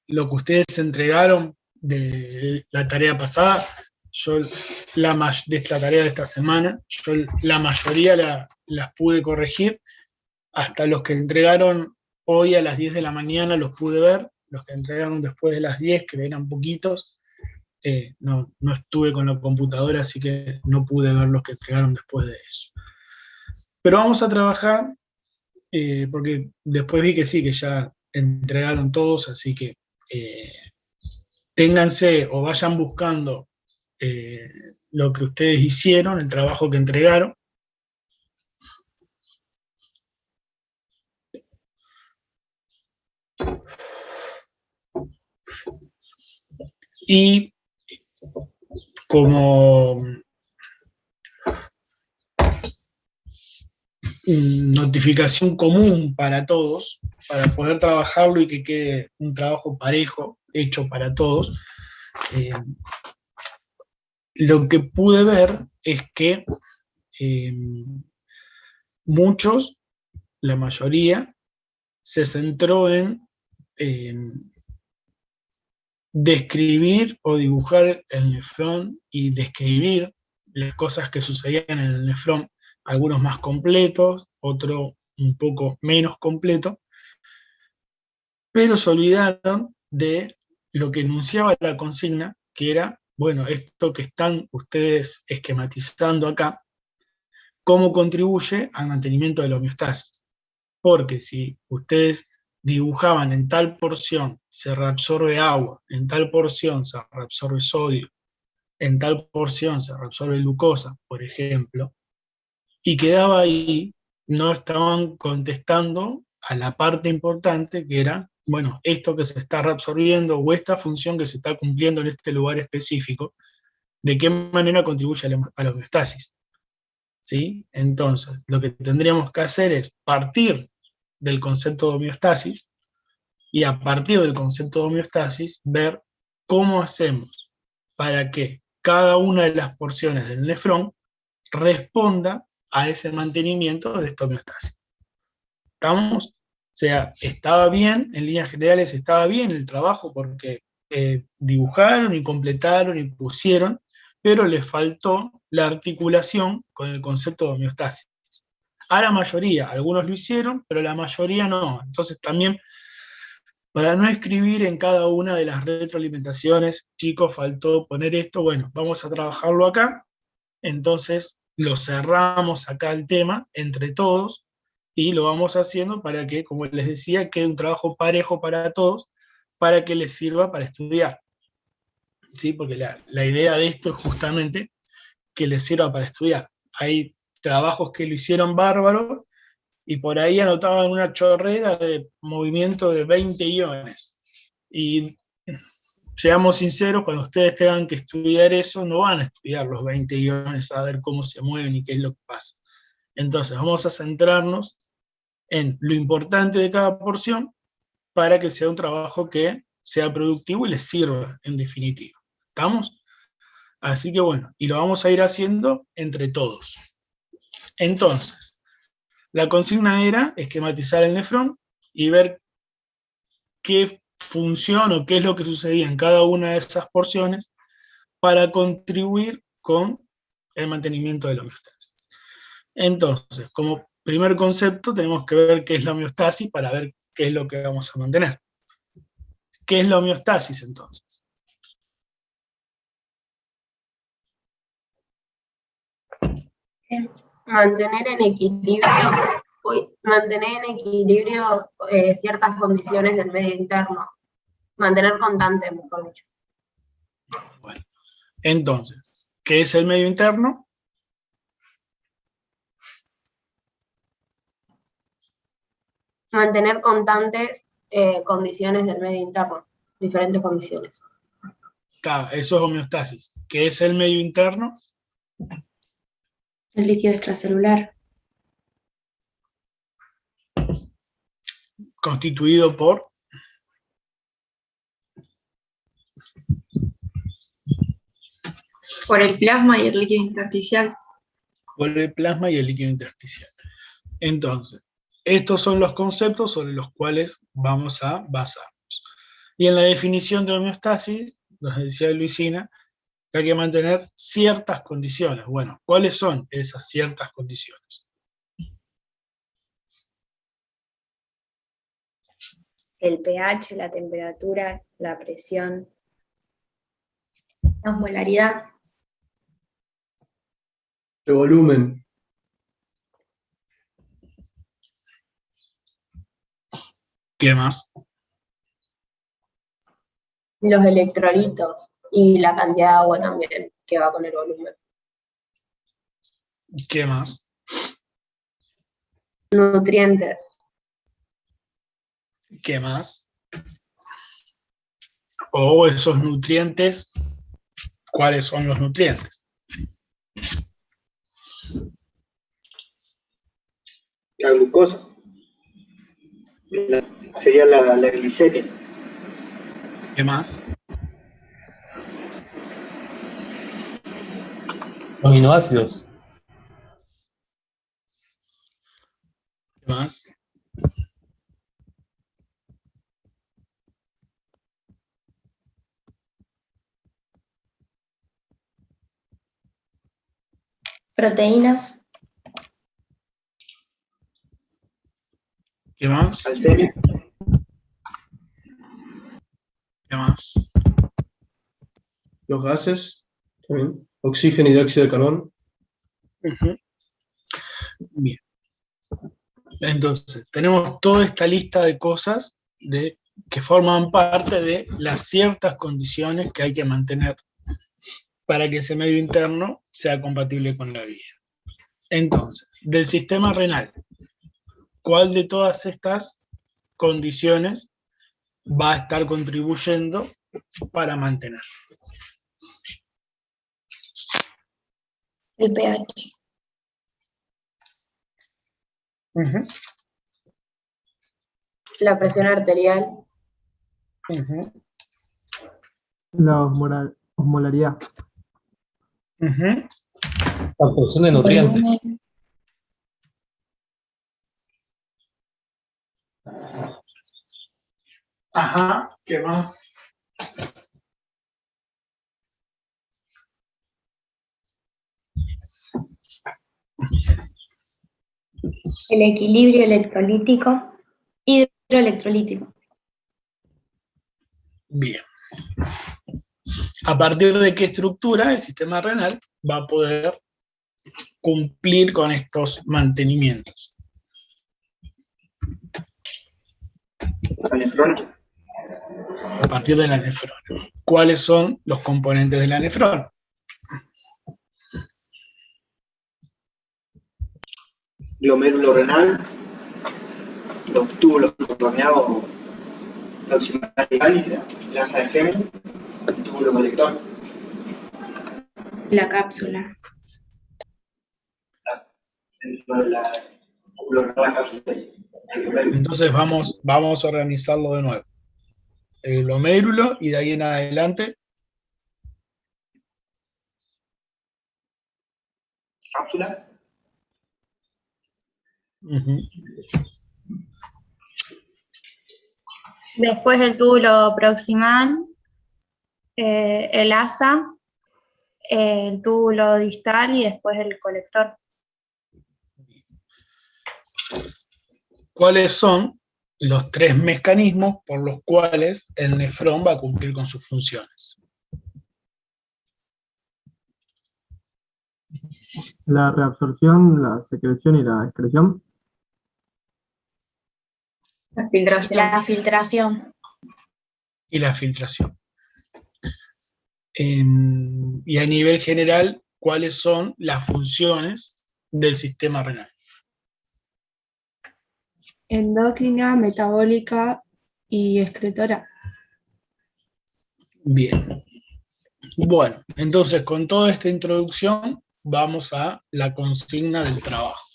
lo que ustedes entregaron de la tarea pasada, de esta tarea de esta semana, yo la mayoría las pude corregir, hasta los que entregaron hoy a las 10 de la mañana los pude ver, los que entregaron después de las 10, que eran poquitos, no estuve con la computadora, así que no pude ver los que entregaron después de eso. Pero vamos a trabajar, porque después vi que sí, que ya entregaron todos, así que ténganse o vayan buscando lo que ustedes hicieron, el trabajo que entregaron. Y como notificación común para todos, para poder trabajarlo y que quede un trabajo parejo, hecho para todos, lo que pude ver es que muchos, la mayoría, se centró en describir o dibujar el nefrón y describir las cosas que sucedían en el nefrón, algunos más completos, otros un poco menos completos, pero se olvidaron de lo que enunciaba la consigna, que era, bueno, esto que están ustedes esquematizando acá, cómo contribuye al mantenimiento de la homeostasis. Porque si ustedes dibujaban en tal porción se reabsorbe agua, en tal porción se reabsorbe sodio, en tal porción se reabsorbe glucosa, por ejemplo, y quedaba ahí, no estaban contestando a la parte importante que era, bueno, esto que se está reabsorbiendo o esta función que se está cumpliendo en este lugar específico, ¿de qué manera contribuye a la homeostasis? ¿Sí? Entonces, lo que tendríamos que hacer es partir del concepto de homeostasis y a partir del concepto de homeostasis ver cómo hacemos para que cada una de las porciones del nefrón responda a ese mantenimiento de esta homeostasis. ¿Estamos? O sea, estaba bien, en líneas generales estaba bien el trabajo porque dibujaron y completaron y pusieron, pero les faltó la articulación con el concepto de homeostasis. A la mayoría, algunos lo hicieron, pero la mayoría no. Entonces también, para no escribir en cada una de las retroalimentaciones, chicos, faltó poner esto, bueno, vamos a trabajarlo acá, entonces lo cerramos acá el tema entre todos y lo vamos haciendo para que, como les decía, quede un trabajo parejo para todos, para que les sirva para estudiar. ¿Sí? Porque la idea de esto es justamente que les sirva para estudiar. Hay trabajos que lo hicieron bárbaro y por ahí anotaban una chorrera de movimiento de 20 iones. Y seamos sinceros, cuando ustedes tengan que estudiar eso, no van a estudiar los 20 iones a ver cómo se mueven y qué es lo que pasa. Entonces vamos a centrarnos en lo importante de cada porción para que sea un trabajo que sea productivo y les sirva en definitiva. ¿Estamos? Así que bueno, y lo vamos a ir haciendo entre todos. Entonces, la consigna era esquematizar el nefrón y ver qué función o qué es lo que sucedía en cada una de esas porciones para contribuir con el mantenimiento de la homeostasis. Entonces, como primer concepto, tenemos que ver qué es la homeostasis para ver qué es lo que vamos a mantener. ¿Qué es la homeostasis entonces? Mantener en equilibrio ciertas condiciones del medio interno. Mantener constante, mejor dicho. Bueno, entonces, ¿qué es el medio interno? Mantener constantes condiciones del medio interno, diferentes condiciones. Eso es homeostasis. ¿Qué es el medio interno? El líquido extracelular. Constituido por Por el plasma y el líquido intersticial. Por el plasma y el líquido intersticial. Entonces, estos son los conceptos sobre los cuales vamos a basarnos. Y en la definición de homeostasis, nos decía Luisina, que hay que mantener ciertas condiciones. Bueno, ¿cuáles son esas ciertas condiciones? El pH, la temperatura, la presión. La osmolaridad. El volumen. ¿Qué más? Los electrolitos y la cantidad de agua también, que va con el volumen. ¿Qué más? Nutrientes, ¿Qué más? O esos nutrientes, ¿cuáles son los nutrientes? La glucosa. Sería la glicemia. ¿Qué más? Aminoácidos. ¿Qué más? Proteínas. ¿Qué más? Calcemia. ¿Qué más? Los gases, también. Oxígeno y dióxido de carbono. Ujú. Bien. Entonces, tenemos toda esta lista de cosas que forman parte de las ciertas condiciones que hay que mantener para que ese medio interno sea compatible con la vida. Entonces, del sistema renal, ¿cuál de todas estas condiciones va a estar contribuyendo para mantener? El pH. Ujú, la presión arterial, ujú, La osmolaridad. ujú. La absorción de nutrientes. Volumen. Ajá, ¿qué más? El equilibrio electrolítico. Hidroelectrolítico. Bien. ¿A partir de qué estructura el sistema renal va a poder cumplir con estos mantenimientos? La nefrona. A partir de la nefrona. ¿Cuáles son los componentes de la nefrona? Glomérulo renal. Los túbulos contorneados proximal y la asa de Gémenes. El túbulo colector. La cápsula. Dentro de la túbulo renal, la cápsula. Entonces vamos a organizarlo de nuevo. El glomérulo y de ahí en adelante Cápsula. Después el túbulo proximal, el asa, el túbulo distal y después el colector. ¿Cuáles son los tres mecanismos por los cuales el nefrón va a cumplir con sus funciones? La reabsorción, la secreción y la excreción. La filtración. La filtración. Y la filtración. Y a nivel general, ¿cuáles son las funciones del sistema renal? Endocrina, metabólica y excretora. Bien. Bueno, entonces con toda esta introducción vamos a la consigna del trabajo.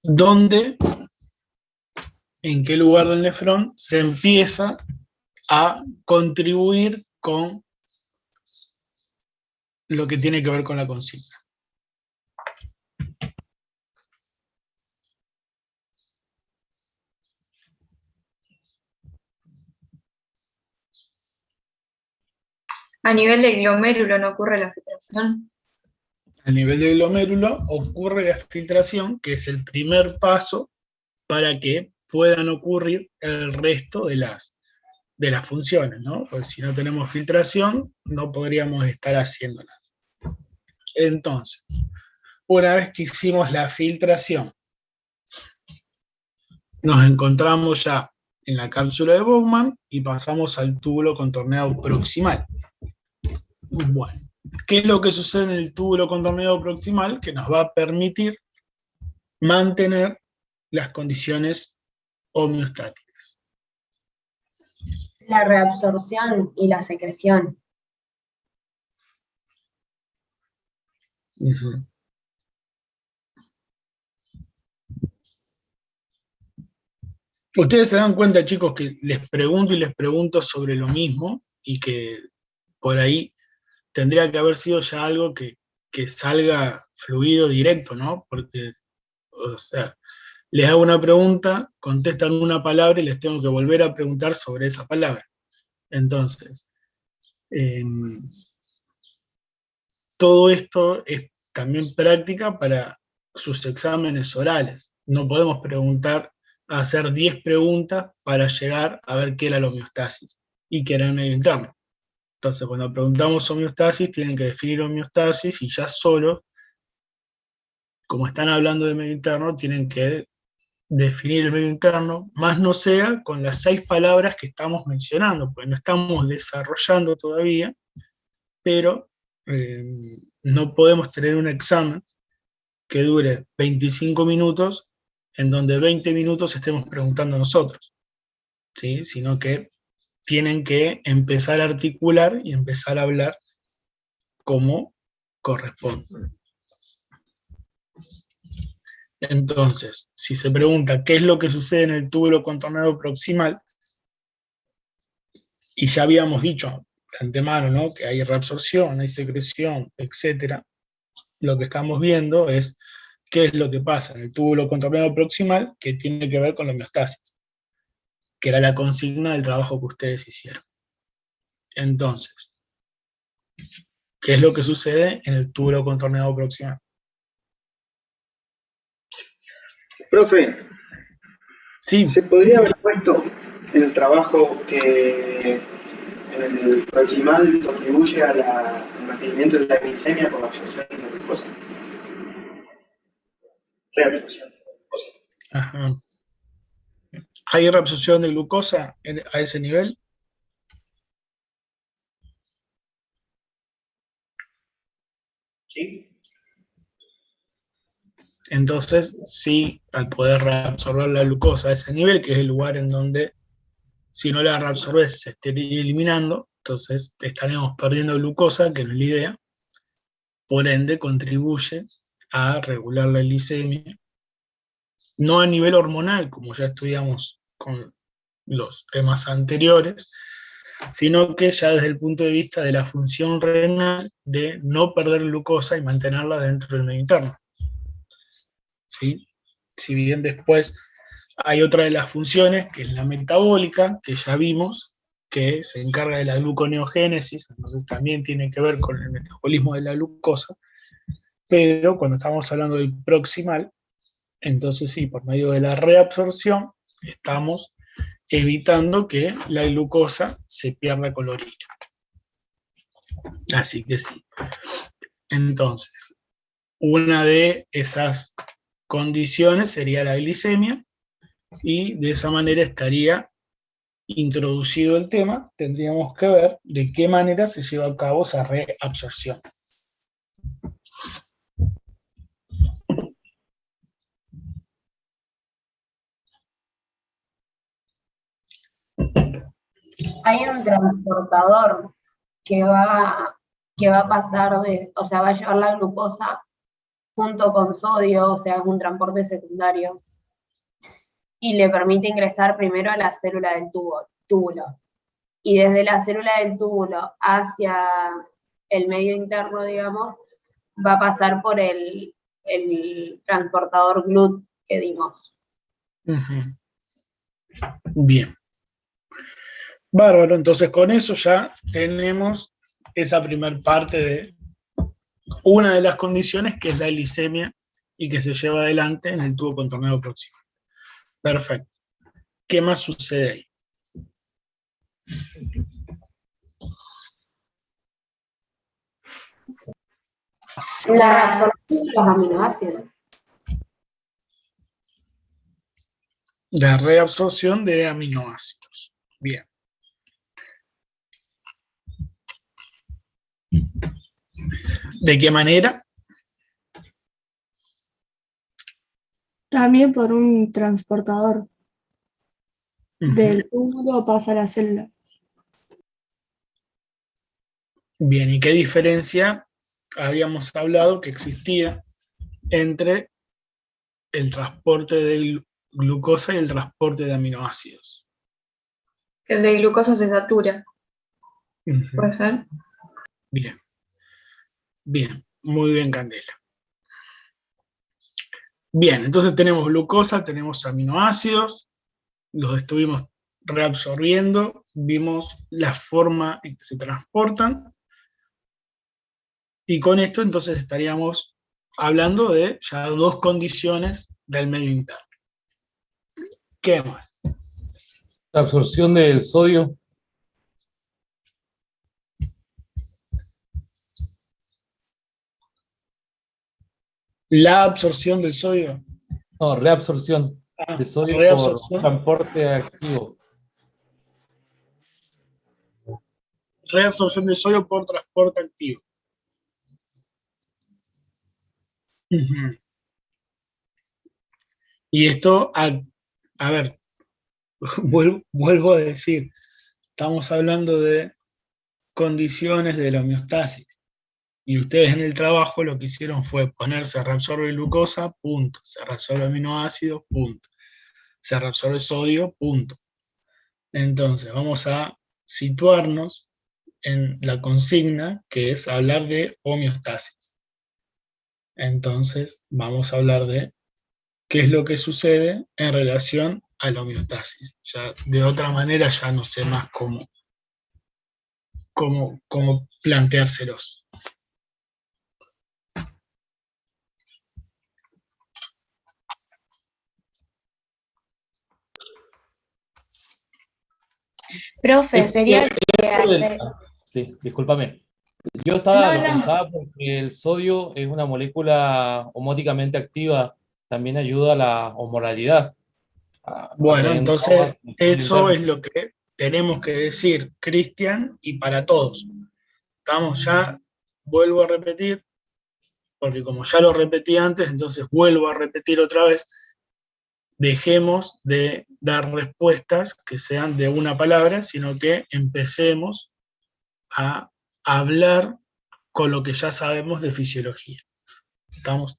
¿Dónde, en qué lugar del nefrón se empieza a contribuir con lo que tiene que ver con la consigna. A nivel del glomérulo no ocurre la filtración. A nivel del glomérulo ocurre la filtración, que es el primer paso para que puedan ocurrir el resto de las funciones, ¿no? Porque si no tenemos filtración, no podríamos estar haciendo nada. Entonces, una vez que hicimos la filtración, nos encontramos ya en la cápsula de Bowman y pasamos al túbulo contorneado proximal. Bueno, ¿qué es lo que sucede en el túbulo contorneado proximal? Que nos va a permitir mantener las condiciones homeostáticas. La reabsorción y la secreción. Uh-huh. Ustedes se dan cuenta, chicos, que les pregunto y les pregunto sobre lo mismo y que por ahí tendría que haber sido ya algo que salga fluido directo, ¿no? Porque, o sea, les hago una pregunta, contestan una palabra y les tengo que volver a preguntar sobre esa palabra. Entonces, todo esto es también práctica para sus exámenes orales. No podemos hacer 10 preguntas para llegar a ver qué era la homeostasis y qué era el medio interno. Entonces, cuando preguntamos homeostasis, tienen que definir homeostasis y ya solo, como están hablando de medio interno, tienen que definir el medio interno, más no sea con las 6 palabras que estamos mencionando, porque no estamos desarrollando todavía, pero no podemos tener un examen que dure 25 minutos, en donde 20 minutos estemos preguntando nosotros, ¿sí? Sino que tienen que empezar a articular y empezar a hablar como corresponde. Entonces, si se pregunta qué es lo que sucede en el túbulo contorneado proximal, y ya habíamos dicho de antemano, ¿no?, que hay reabsorción, hay secreción, etc., lo que estamos viendo es qué es lo que pasa en el túbulo contorneado proximal que tiene que ver con la homeostasis, que era la consigna del trabajo que ustedes hicieron. Entonces, ¿qué es lo que sucede en el túbulo contorneado proximal? Profe, Sí. ¿se podría haber puesto el trabajo que en el proximal contribuye al mantenimiento de la glicemia por la absorción de glucosa? Reabsorción de glucosa. Ajá. ¿Hay reabsorción de glucosa a ese nivel? ¿Sí? Entonces, sí, al poder reabsorber la glucosa a ese nivel, que es el lugar en donde, si no la reabsorbes, se estaría eliminando, entonces estaremos perdiendo glucosa, que no es la idea, por ende contribuye a regular la glicemia, no a nivel hormonal, como ya estudiamos con los temas anteriores, sino que ya desde el punto de vista de la función renal de no perder glucosa y mantenerla dentro del medio interno. ¿Sí? Si bien después hay otra de las funciones, que es la metabólica, que ya vimos, que se encarga de la gluconeogénesis, entonces también tiene que ver con el metabolismo de la glucosa, pero cuando estamos hablando del proximal, entonces sí, por medio de la reabsorción, estamos evitando que la glucosa se pierda con la orina. Así que sí. Entonces, una de esas condiciones sería la glicemia, y de esa manera estaría introducido el tema. Tendríamos que ver de qué manera se lleva a cabo esa reabsorción. Hay un transportador que va a pasar o sea, va a llevar la glucosa junto con sodio, o sea, es un transporte secundario, y le permite ingresar primero a la célula del túbulo. Y desde la célula del túbulo hacia el medio interno, digamos, va a pasar por el transportador GLUT que dimos. Ujú. Bien. Bárbaro, entonces con eso ya tenemos esa primer parte de una de las condiciones que es la glicemia y que se lleva adelante en el tubo contorneado proximal. Perfecto. ¿Qué más sucede ahí? La reabsorción de los aminoácidos. La reabsorción de aminoácidos. Bien. ¿De qué manera? También por un transportador. Ujú. Del túbulo pasa a la célula. Bien, ¿y qué diferencia habíamos hablado que existía entre el transporte de glucosa y el transporte de aminoácidos? El de glucosa se satura, Ujú. ¿puede ser? Bien, bien, muy bien, Candela. Bien, entonces tenemos glucosa, tenemos aminoácidos, los estuvimos reabsorbiendo, vimos la forma en que se transportan, y con esto entonces estaríamos hablando de ya dos condiciones del medio interno. ¿Qué más? La absorción del sodio. La absorción del sodio. No, reabsorción de sodio por Reabsorción, transporte activo. reabsorción del sodio por transporte activo. Ujú. Y esto, a ver, vuelvo a decir, estamos hablando de condiciones de la homeostasis. Y ustedes en el trabajo lo que hicieron fue poner se reabsorbe glucosa, punto. Se reabsorbe aminoácidos, punto. Se reabsorbe sodio, punto. Entonces, vamos a situarnos en la consigna, que es hablar de homeostasis. Entonces, vamos a hablar de qué es lo que sucede en relación a la homeostasis. Ya, de otra manera ya no sé más cómo planteárselos. Profe, sería Sí, discúlpame. Yo lo No. pensaba porque el sodio es una molécula homóticamente activa, también ayuda a la osmolaridad. Bueno, Atrayendo entonces el sodio eso interno. es lo que tenemos que decir, Cristian, y para todos. Estamos ya, vuelvo a repetir, porque como ya lo repetí antes, entonces vuelvo a repetir otra vez, dejemos de dar respuestas que sean de una palabra, sino que empecemos a hablar con lo que ya sabemos de fisiología.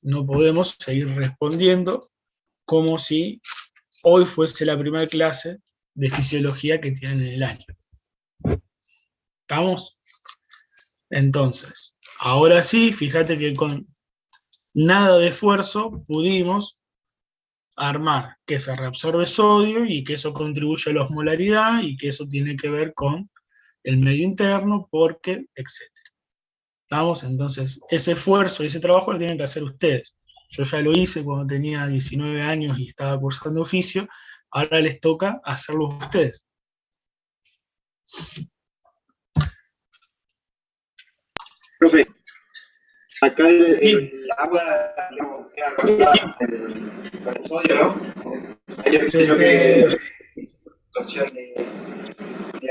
No podemos seguir respondiendo como si hoy fuese la primera clase de fisiología que tienen en el año. ¿Estamos? Entonces, ahora sí, fíjate que con nada de esfuerzo pudimos armar que se reabsorbe sodio y que eso contribuye a la osmolaridad y que eso tiene que ver con el medio interno, porque, etc. ¿Estamos? Entonces, ese esfuerzo y ese trabajo lo tienen que hacer ustedes. Yo ya lo hice cuando tenía 19 años y estaba cursando oficio, ahora les toca hacerlo a ustedes. Profe, acá el Sí. agua, digamos, queda rociada con el sodio, ¿no? Ahí yo Se creo te, que torsión de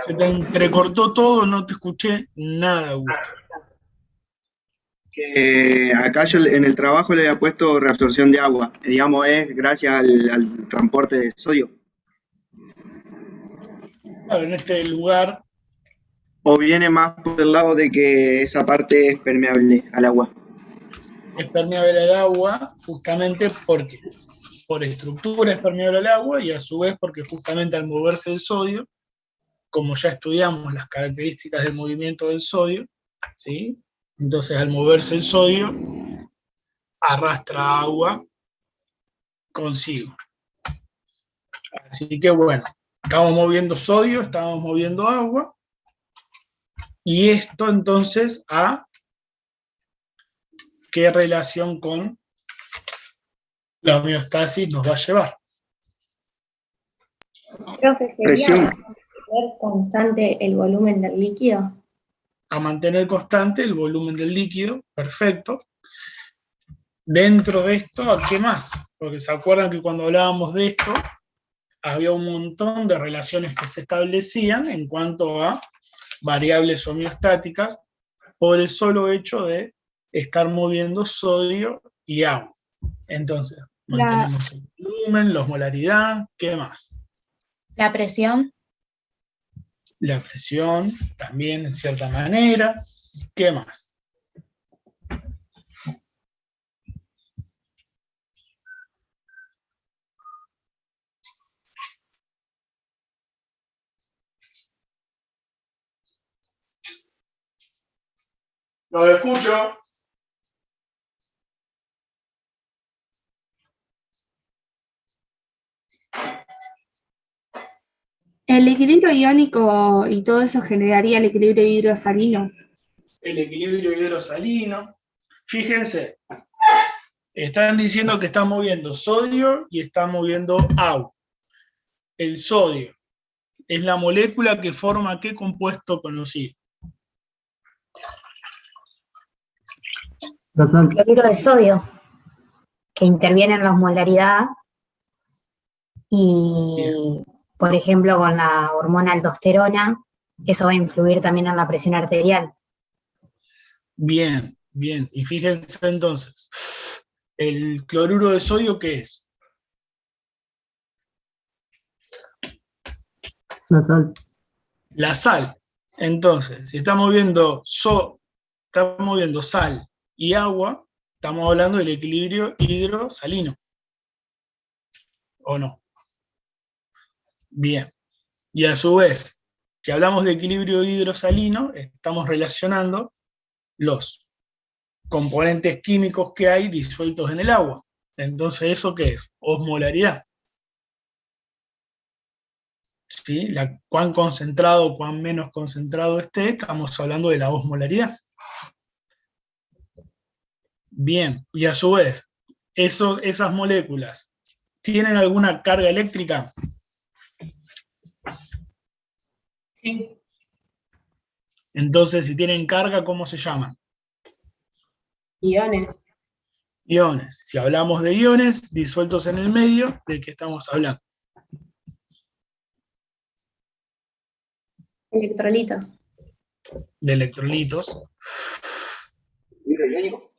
se te entrecortó todo, no te escuché nada, Augusto. que acá yo en el trabajo le había puesto reabsorción de agua, digamos, es gracias al transporte de sodio. Claro, en este lugar, O viene más por el lado de que esa parte es permeable al agua. es permeable al agua justamente porque por estructura es permeable al agua y a su vez porque justamente al moverse el sodio, como ya estudiamos las características del movimiento del sodio, ¿sí? Entonces, al moverse el sodio, arrastra agua consigo. Así que bueno, estamos moviendo sodio, estamos moviendo agua, y esto entonces ¿a qué relación con la homeostasis nos va a llevar? Profe, ¿sería Presión. mantener constante el volumen del líquido? A mantener constante el volumen del líquido, perfecto. Dentro de esto, ¿a qué más? Porque se acuerdan que cuando hablábamos de esto, había un montón de relaciones que se establecían en cuanto a variables homeostáticas por el solo hecho de estar moviendo sodio y agua. Entonces, mantenemos el volumen, la osmolaridad, ¿qué más? La presión. La presión, también en cierta manera, ¿qué más? Lo escucho. El equilibrio iónico y todo eso generaría el equilibrio hidrosalino. El equilibrio hidrosalino. Fíjense, están diciendo que están moviendo sodio y están moviendo agua. El sodio es la molécula que forma ¿qué compuesto conocido? La sal. Cloruro de sodio, que interviene en la osmolaridad y, por ejemplo, con la hormona aldosterona, eso va a influir también en la presión arterial. Bien, bien. Y fíjense entonces, ¿el cloruro de sodio qué es? La sal. La sal. Entonces, si estamos viendo sal y agua, estamos hablando del equilibrio hidrosalino. ¿O no? Bien. Y a su vez, si hablamos de equilibrio hidrosalino, estamos relacionando los componentes químicos que hay disueltos en el agua. Entonces, ¿eso qué es? Osmolaridad. ¿Sí? Cuán concentrado o cuán menos concentrado esté, estamos hablando de la osmolaridad. Bien, y a su vez, esas moléculas, ¿tienen alguna carga eléctrica? Sí. Entonces, si tienen carga, ¿cómo se llaman? Iones. Iones. Si hablamos de iones disueltos en el medio, ¿de qué estamos hablando? Electrolitos. De electrolitos. Equilibrio iónico.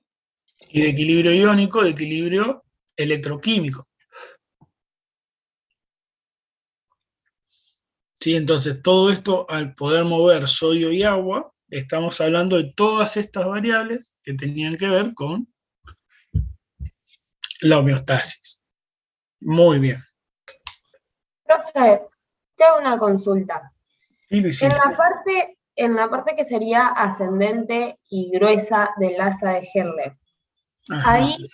Y de equilibrio iónico, de equilibrio electroquímico. ¿Sí? Entonces, todo esto, al poder mover sodio y agua, estamos hablando de todas estas variables que tenían que ver con la homeostasis. Muy bien. Profe, te hago una consulta. Sí, Luisina. En la parte que sería ascendente y gruesa del asa de Herle, Ajá. ahí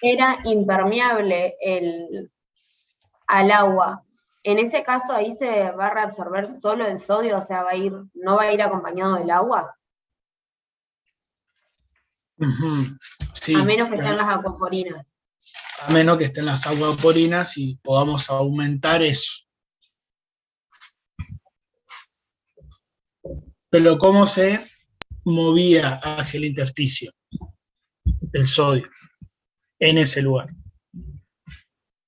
era impermeable al agua. En ese caso, ahí se va a reabsorber solo el sodio, o sea, no va a ir acompañado del agua, Ujú. Sí, a menos que estén las acuaporinas. a menos que estén las acuaporinas y podamos aumentar eso. Pero ¿cómo se movía hacia el intersticio el sodio en ese lugar?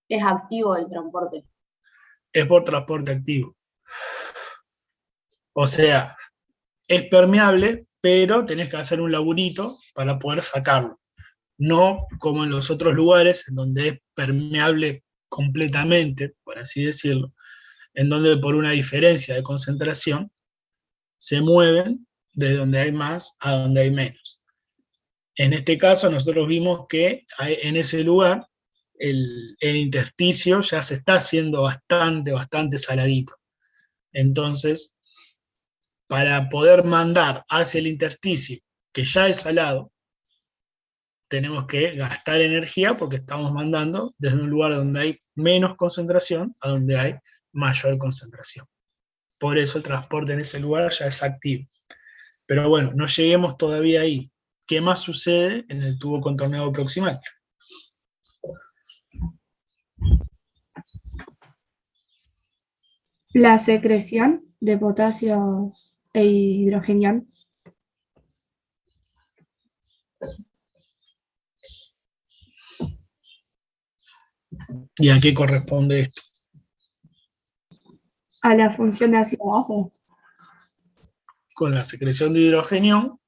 Es activo el transporte. Es por transporte activo. O sea, es permeable, pero tenés que hacer un laburito para poder sacarlo. No como en los otros lugares, en donde es permeable completamente, por así decirlo, en donde por una diferencia de concentración se mueven de donde hay más a donde hay menos. En este caso nosotros vimos que en ese lugar el intersticio ya se está haciendo bastante saladito. Entonces, para poder mandar hacia el intersticio que ya es salado, tenemos que gastar energía porque estamos mandando desde un lugar donde hay menos concentración a donde hay mayor concentración. Por eso el transporte en ese lugar ya es activo. Pero bueno, no lleguemos todavía ahí. ¿Qué más sucede en el tubo contorneado proximal? La secreción de potasio e hidrogenión. ¿Y a qué corresponde esto? A la función de ácido base. Con la secreción de hidrogenio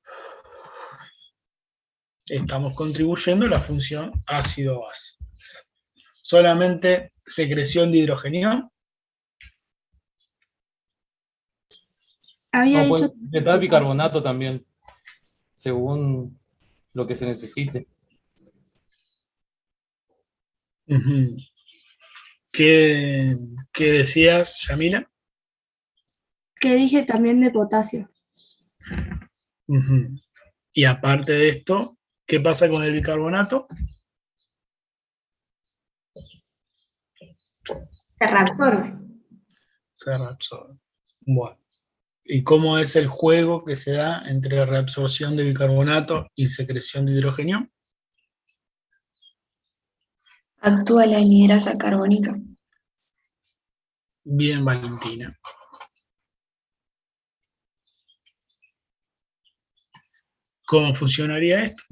estamos contribuyendo a la función ácido-base. Solamente secreción de hidrogenio. Había No, dicho puede inyectar bicarbonato también, según lo que se necesite. Uh-huh. ¿Qué decías, Yamila? que dije también de potasio. Uh-huh. Y aparte de esto, ¿qué pasa con el bicarbonato? Se reabsorbe. Se reabsorbe. Bueno. ¿Y cómo es el juego que se da entre reabsorción de bicarbonato y secreción de hidrogenio? Actúa la anhidrasa carbónica. Bien, Valentina. ¿Cómo funcionaría esto?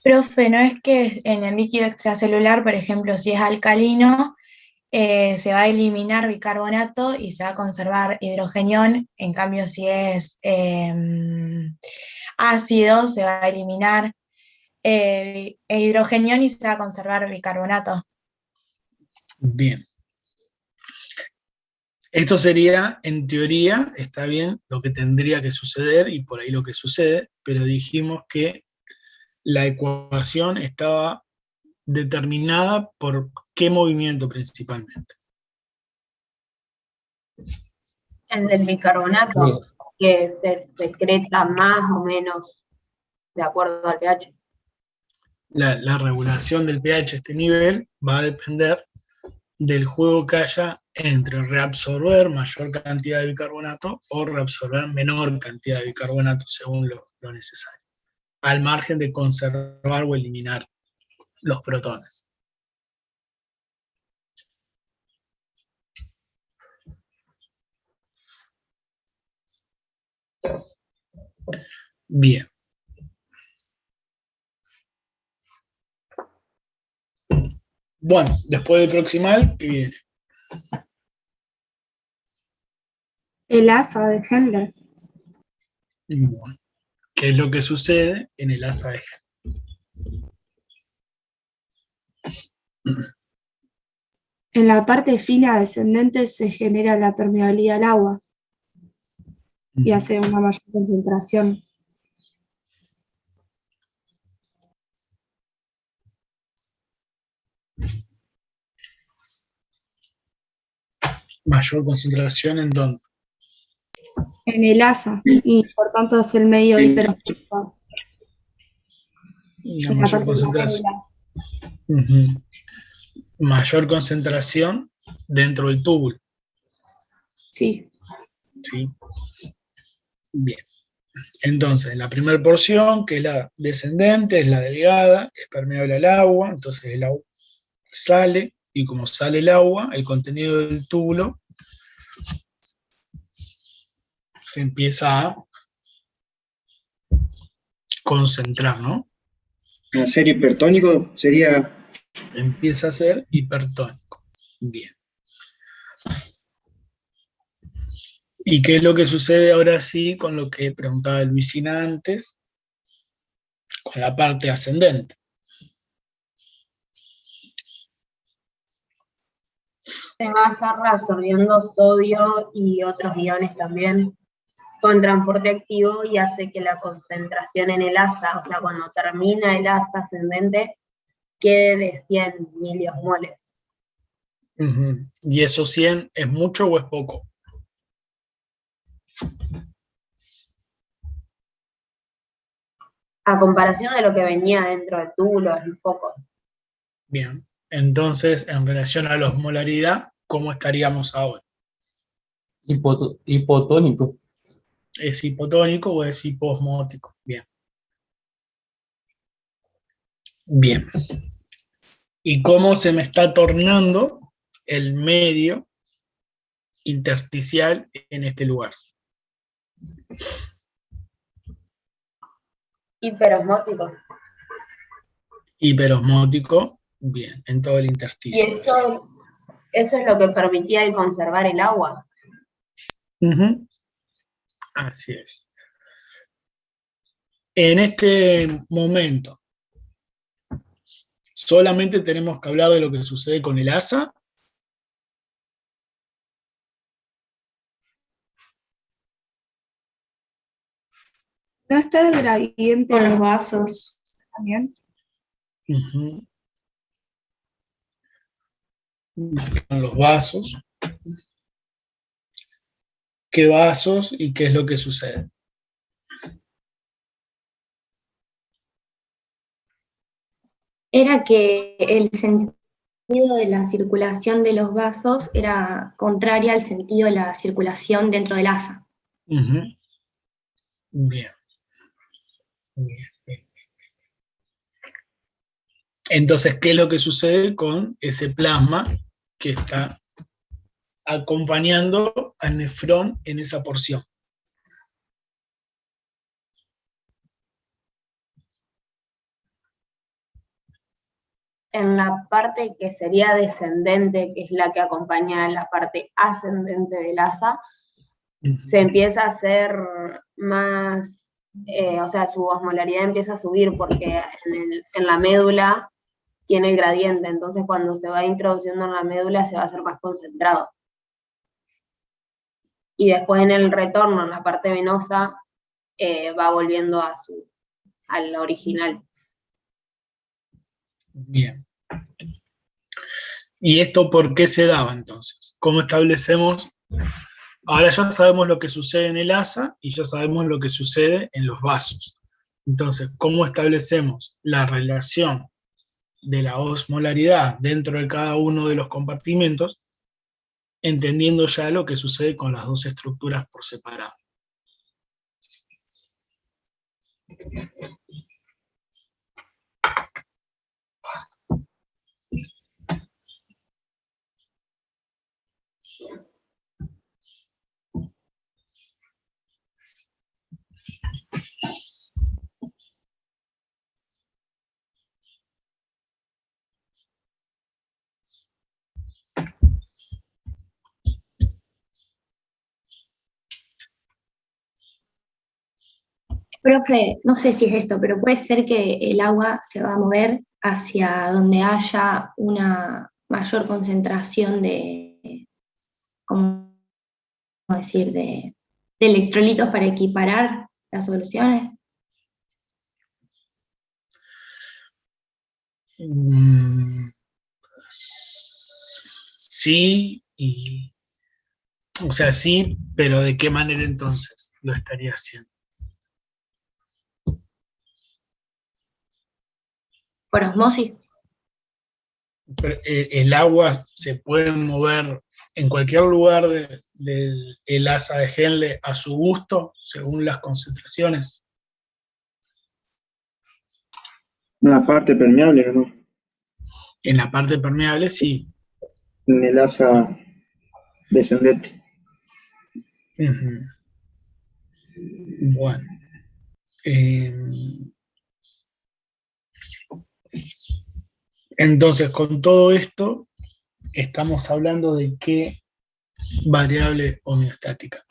Profe, ¿no es que en el líquido extracelular, por ejemplo, si es alcalino, se va a eliminar bicarbonato y se va a conservar hidrogenión? En cambio, si es ácido, se va a eliminar hidrogenión y se va a conservar bicarbonato. Bien. Esto sería, en teoría, está bien lo que tendría que suceder y por ahí lo que sucede, pero dijimos que la ecuación estaba determinada por qué movimiento principalmente. El del bicarbonato, que se secreta más o menos de acuerdo al pH. La regulación del pH a este nivel va a depender del juego que haya entre reabsorber mayor cantidad de bicarbonato o reabsorber menor cantidad de bicarbonato según lo necesario, al margen de conservar o eliminar los protones. Bien. Bueno, después del proximal, ¿qué viene? El asa de Hendler. Bueno, ¿qué es lo que sucede en el asa de Hendler? En la parte fina descendente se genera la permeabilidad al agua y hace una mayor concentración. Mayor concentración en dónde? En el asa, y por tanto es el medio hiperosmolar. Una mayor concentración. Mayor concentración dentro del túbulo. Sí. ¿Sí? Bien. Entonces, la primera porción, que es la descendente, es la delgada, es permeable al agua, entonces el agua sale, y como sale el agua, el contenido del túbulo se empieza a concentrar, ¿no? A ser hipertónico sería... Empieza a ser hipertónico. Bien. ¿Y qué es lo que sucede ahora sí con lo que preguntaba Luisina antes, con la parte ascendente? Se va a estar reabsorbiendo sodio y otros iones también. con transporte activo y hace que la concentración en el asa, o sea, cuando termina el asa ascendente, quede de 100 miliosmoles. Ujú. ¿Y esos 100 es mucho o es poco? A comparación de lo que venía dentro del túbulo, es un poco. Bien. Entonces, en relación a la osmolaridad, ¿cómo estaríamos ahora? Hipotónico. ¿Es hipotónico o es hiposmótico? Bien. Bien. ¿Y cómo se me está tornando el medio intersticial en este lugar? Hiperosmótico. Hiperosmótico, bien, en todo el Y intersticio. eso es lo que permitía el conservar el agua. Ujú. Así es. En este momento, solamente tenemos que hablar de lo que sucede con el asa. ¿No está el gradiente Con los vasos. también? Ujú. Con los vasos. ¿Qué vasos y qué es lo que sucede? Era que el sentido de la circulación de los vasos era contraria al sentido de la circulación dentro del asa. Ujú. Bien. Bien. Entonces, ¿qué es lo que sucede con ese plasma que está acompañando al nefrón en esa porción? En la parte que sería descendente, que es la que acompaña a la parte ascendente del asa, se empieza a hacer más, o sea, su osmolaridad empieza a subir porque en la médula tiene el gradiente, entonces cuando se va introduciendo en la médula se va a hacer más concentrado. Y después en el retorno, en la parte venosa, va volviendo al original. Bien. ¿Y esto por qué se daba entonces? ¿Cómo establecemos? Ahora ya sabemos lo que sucede en el asa y ya sabemos lo que sucede en los vasos. Entonces, ¿cómo establecemos la relación de la osmolaridad dentro de cada uno de los compartimentos, entendiendo ya lo que sucede con las dos estructuras por separado? Profe, no sé si es esto, pero puede ser que el agua se va a mover hacia donde haya una mayor concentración de, ¿cómo decir?, de electrolitos para equiparar las soluciones. Sí, o sea, sí, pero ¿de qué manera entonces lo estaría haciendo? Por osmosis. Pero, el agua se puede mover en cualquier lugar del asa de Henle a su gusto, según las concentraciones. En la parte permeable, ¿no? En la parte permeable, sí. En el asa descendente. Ujú. Bueno. Entonces, con todo esto, estamos hablando de qué variable homeostática.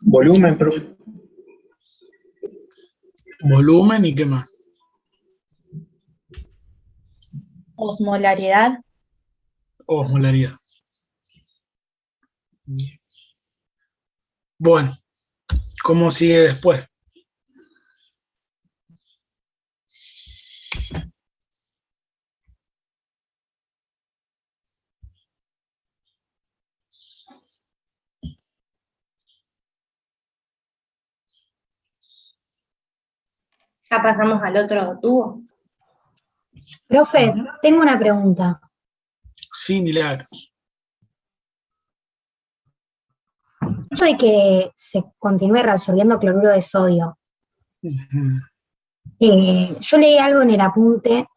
Volumen, profe. Volumen y qué más. Osmolaridad. Osmolaridad. Bien. Bueno, ¿cómo sigue después? Ya pasamos al otro tubo. Profe, tengo una pregunta. Sí, Milagros. Esto de que se continúe reabsorbiendo cloruro de sodio. Yo leí algo en el apunte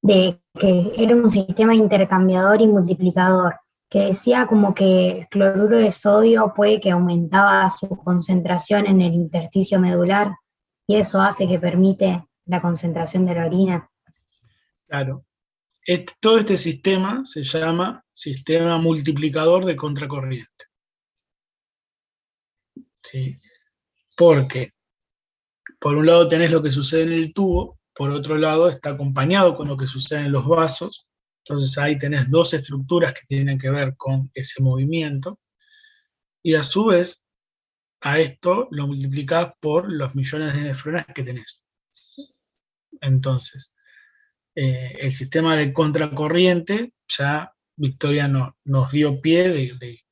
de que era un sistema intercambiador y multiplicador, que decía como que el cloruro de sodio puede que aumentaba su concentración en el intersticio medular y eso hace que permite la concentración de la orina. Claro. Todo este sistema se llama sistema multiplicador de contracorriente. ¿Sí? Porque, por un lado tenés lo que sucede en el tubo, por otro lado está acompañado con lo que sucede en los vasos, entonces ahí tenés dos estructuras que tienen que ver con ese movimiento, y a su vez, a esto lo multiplicás por los millones de nefronas que tenés. Entonces, el sistema de contracorriente, ya Victoria nos dio pie de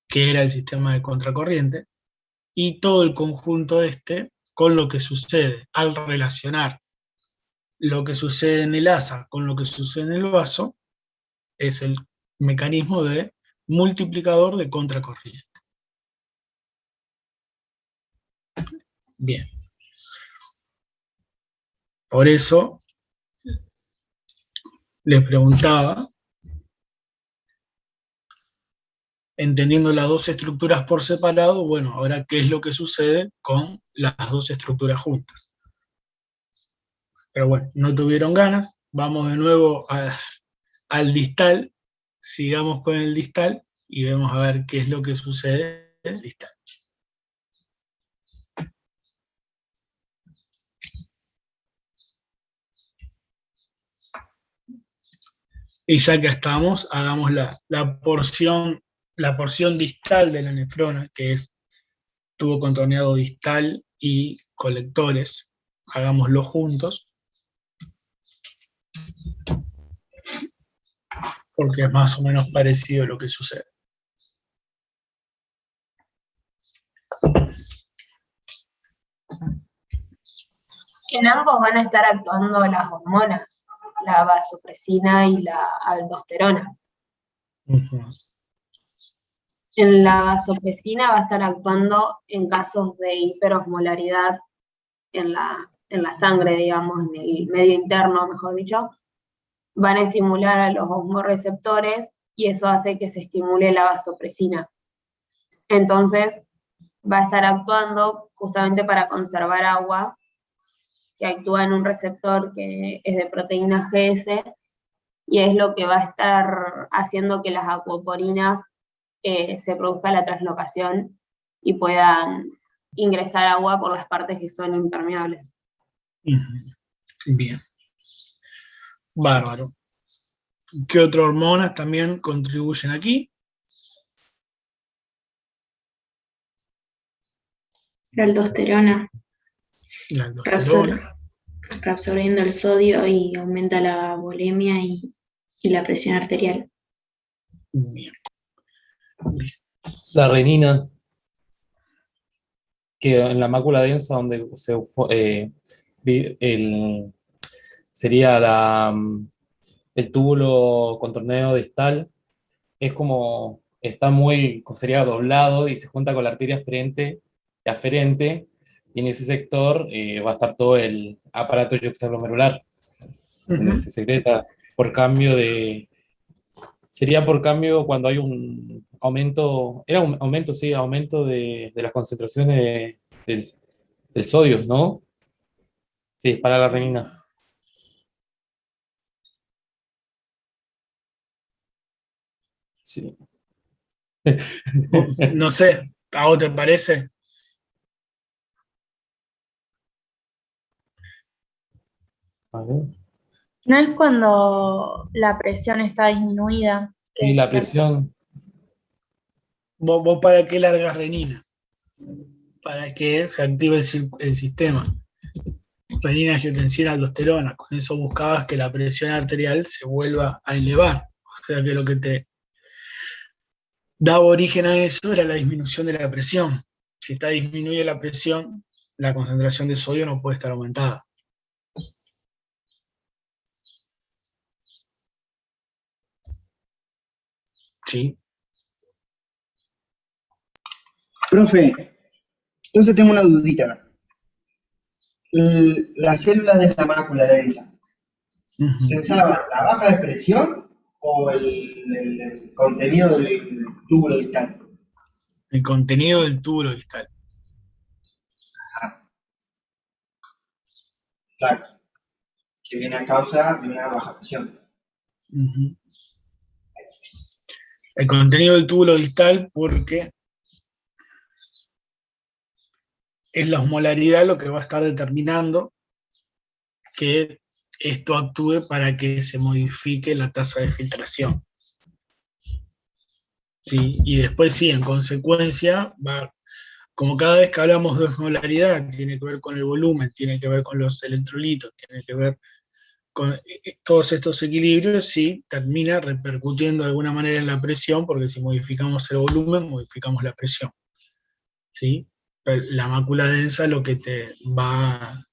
qué era el sistema de contracorriente, y todo el conjunto con lo que sucede al relacionar lo que sucede en el asa con lo que sucede en el vaso, es el mecanismo de multiplicador de contracorriente. Bien. Por eso les preguntaba, entendiendo las dos estructuras por separado, bueno, ahora qué es lo que sucede con las dos estructuras juntas. Pero bueno, no tuvieron ganas, vamos de nuevo al distal, sigamos con el distal y vemos a ver qué es lo que sucede en el distal. Y ya que estamos, hagamos la porción distal de la nefrona, que es tubo contorneado distal y colectores. Hagámoslo juntos, porque es más o menos parecido a lo que sucede. En ambos van a estar actuando las hormonas, la vasopresina y la aldosterona. En la vasopresina va a estar actuando en casos de hiperosmolaridad en la sangre, digamos, en el medio interno, mejor dicho. Van a estimular a los osmorreceptores y eso hace que se estimule la vasopresina. Entonces, va a estar actuando justamente para conservar agua, que actúa en un receptor que es de proteína GS, y es lo que va a estar haciendo que las acuoporinas se produzca la translocación y puedan ingresar agua por las partes que son impermeables. Bien. Bárbaro. ¿Qué otras hormonas también contribuyen aquí? La aldosterona, La aldosterona. reabsorbiendo el sodio y aumenta la volemia y la presión arterial. Bien. La renina, que en la mácula densa donde sería el túbulo contorneo distal, es como, sería doblado y se junta con la arteria aferente, y en ese sector va a estar todo el aparato yuxtaglomerular, donde se secreta por cambio sería por cambio cuando hay un aumento, era un aumento, sí, aumento de las concentraciones del sodio, ¿no? Sí, para la renina. Sí. No sé, ¿a vos te parece? A ver. ¿No es cuando la presión está disminuida? que Y la es cierto? presión, ¿Vos para qué largas renina? Para que se active el sistema. Renina, angiotensina, aldosterona. Con eso buscabas que la presión arterial se vuelva a elevar. O sea que lo que te daba origen a eso era la disminución de la presión. Si está disminuida la presión, la concentración de sodio no puede estar aumentada. ¿Sí? Profe, entonces tengo una dudita. Las células de la mácula densa, ¿censaban la baja de presión o el contenido del túbulo distal? El contenido del túbulo distal. Claro, que viene a causa de una baja presión. El contenido del túbulo distal porque es la osmolaridad lo que va a estar determinando que esto actúe para que se modifique la tasa de filtración. ¿Sí? Y después sí, en consecuencia, como cada vez que hablamos de osmolaridad, tiene que ver con el volumen, tiene que ver con los electrolitos, tiene que ver con todos estos equilibrios, sí, termina repercutiendo de alguna manera en la presión, porque si modificamos el volumen, modificamos la presión. ¿Sí? La mácula densa lo que te va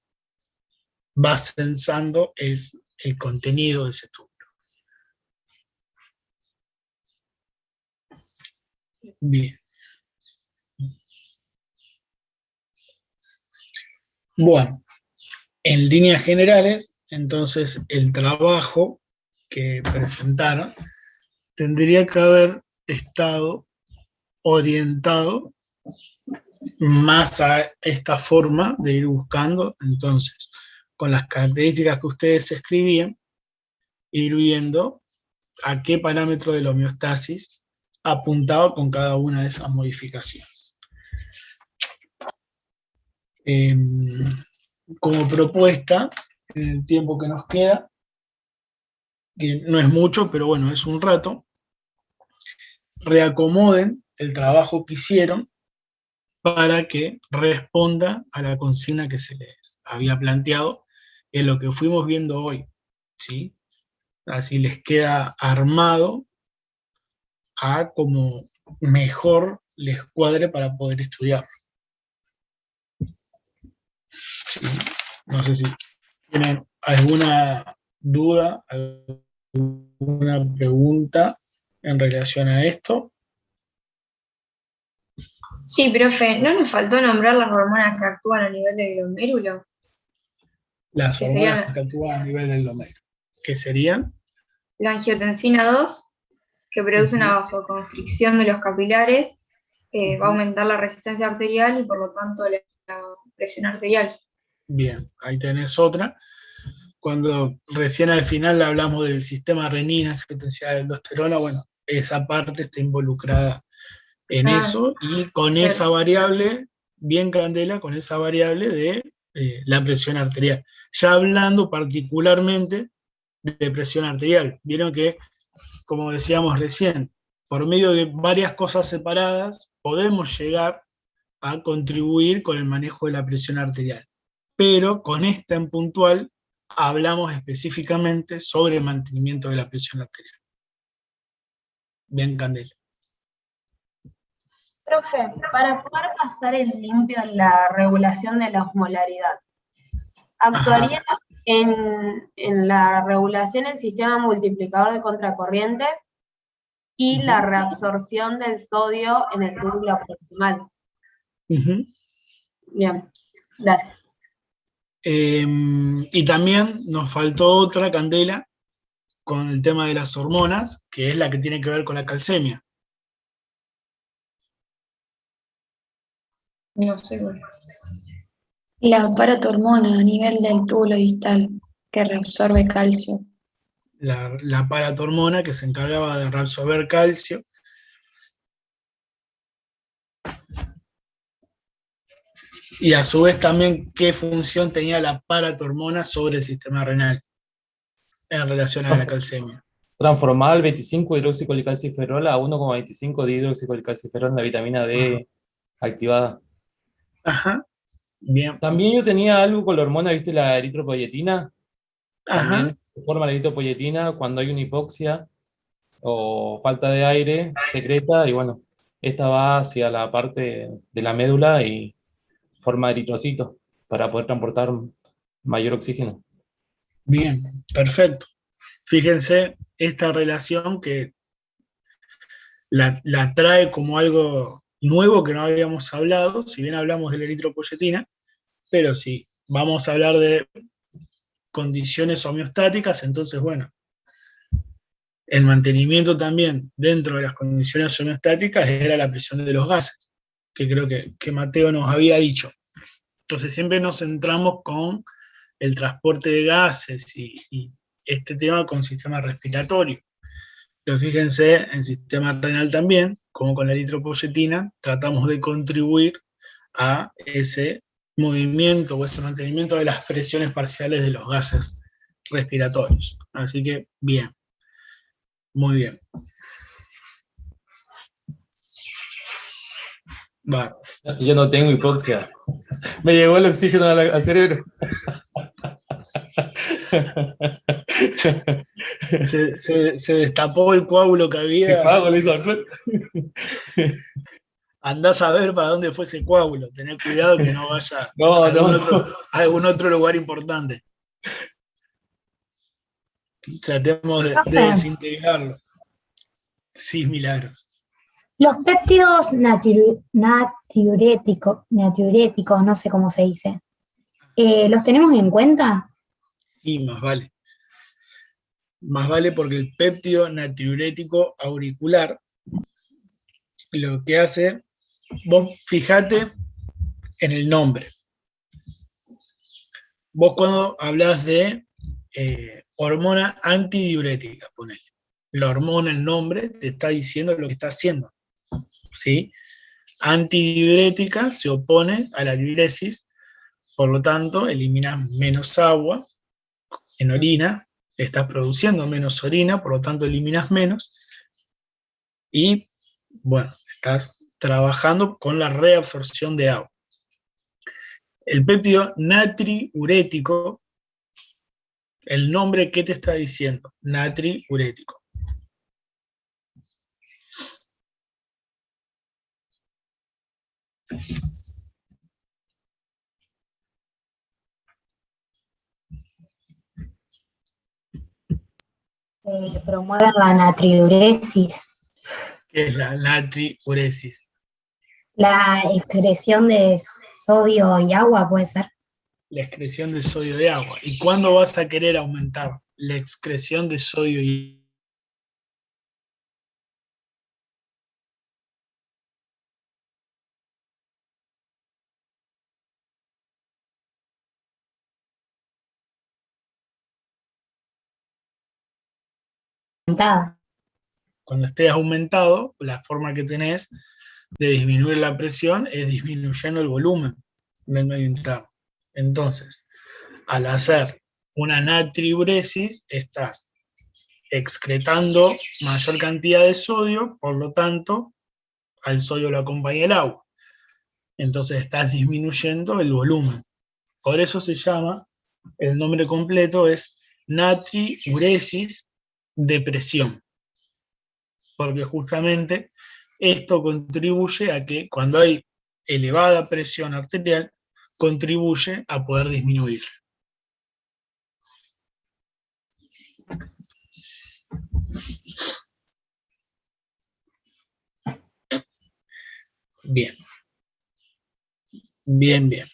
censando es el contenido de ese túbulo. Bien. Bueno, en líneas generales, entonces el trabajo que presentaron tendría que haber estado orientado más a esta forma de ir buscando, entonces, con las características que ustedes escribían, ir viendo a qué parámetro de la homeostasis apuntaba con cada una de esas modificaciones. Como propuesta, en el tiempo que nos queda, que no es mucho, pero bueno, es un rato, reacomoden el trabajo que hicieron para que responda a la consigna que se les había planteado en lo que fuimos viendo hoy, ¿sí? Así les queda armado a como mejor les cuadre para poder estudiar. ¿Sí? No sé si tienen alguna duda, alguna pregunta en relación a esto. Sí, profe, ¿no nos faltó nombrar las hormonas que actúan a nivel del glomérulo? Las Que hormonas serían que actúan a nivel del glomérulo, que serían la angiotensina 2, que produce una vasoconstricción de los capilares, va a aumentar la resistencia arterial y por lo tanto la presión arterial. bien, ahí tenés otra. Cuando recién al final hablamos del sistema renina, angiotensina, aldosterona, bueno, esa parte está involucrada en eso, y con esa variable, bien candela, con esa variable de la presión arterial. Ya hablando particularmente de presión arterial, vieron que, como decíamos recién, por medio de varias cosas separadas, podemos llegar a contribuir con el manejo de la presión arterial. Pero con esta en puntual, hablamos específicamente sobre el mantenimiento de la presión arterial. Bien, Candela. Profe, para poder pasar en limpio la regulación de la osmolaridad, ¿actuaría en la regulación el sistema multiplicador de contracorrientes y la reabsorción del sodio en el túbulo proximal? Bien, gracias. Y también nos faltó otra, Candela, con el tema de las hormonas, que es la que tiene que ver con la calcemia. No sé, bueno. La paratormona a nivel del túbulo distal, que reabsorbe calcio. La paratormona, que se encargaba de reabsorber calcio. Y a su vez también qué función tenía la paratormona sobre el sistema renal en relación a la calcemia. Transformar el 25 hidroxicolicalciferol a 1,25 de hidroxicolicalciferol en la vitamina D activada. Ajá, bien. También yo tenía algo con la hormona, ¿viste? La eritropoyetina. Ajá. También se forma la eritropoyetina cuando hay una hipoxia o falta de aire, secreta, y bueno, esta va hacia la parte de la médula y forma eritrocitos para poder transportar mayor oxígeno. Bien, perfecto. Fíjense esta relación que la trae como algo nuevo que no habíamos hablado, si bien hablamos de la eritropoyetina, pero si vamos a hablar de condiciones homeostáticas, entonces bueno, el mantenimiento también dentro de las condiciones homeostáticas era la presión de los gases, que creo que Mateo nos había dicho. Entonces siempre nos centramos con el transporte de gases y este tema con sistema respiratorio. Pero fíjense, en sistema renal también, como con la eritropoyetina, tratamos de contribuir a ese movimiento o ese mantenimiento de las presiones parciales de los gases respiratorios. Así que, bien. Muy bien. Va. Yo no tengo hipoxia. Me llegó el oxígeno al cerebro. Se destapó el coágulo que había. Andás a ver para dónde fue ese coágulo. Tener cuidado que no vaya a algún otro lugar importante. Tratemos de desintegrarlo. Sí, Milagros. Los péptidos natriuréticos, no sé cómo se dice, ¿los tenemos en cuenta? Sí, más vale. Más vale porque el péptido natriurético auricular lo que hace, vos fijate en el nombre. Vos cuando hablas de hormona antidiurética, ponele. La hormona, el nombre, te está diciendo lo que está haciendo. ¿Sí? Antidiurética se opone a la diuresis, por lo tanto, eliminas menos agua en orina, estás produciendo menos orina, por lo tanto, eliminas menos, y, bueno, estás trabajando con la reabsorción de agua. El péptido natriurético, el nombre, ¿qué te está diciendo? Natriurético. Promueven la natriuresis. ¿Qué es la natriuresis? La excreción de sodio y agua, ¿puede ser? La excreción de sodio de agua. ¿Y cuándo vas a querer aumentar la excreción de sodio y agua? Cuando estés aumentado, la forma que tenés de disminuir la presión es disminuyendo el volumen del medio interno. Entonces, al hacer una natriuresis, estás excretando mayor cantidad de sodio, por lo tanto, al sodio lo acompaña el agua. Entonces estás disminuyendo el volumen. Por eso se llama, el nombre completo es natriuresis de presión. Porque justamente esto contribuye a que cuando hay elevada presión arterial, contribuye a poder disminuir. Bien. Bien, bien.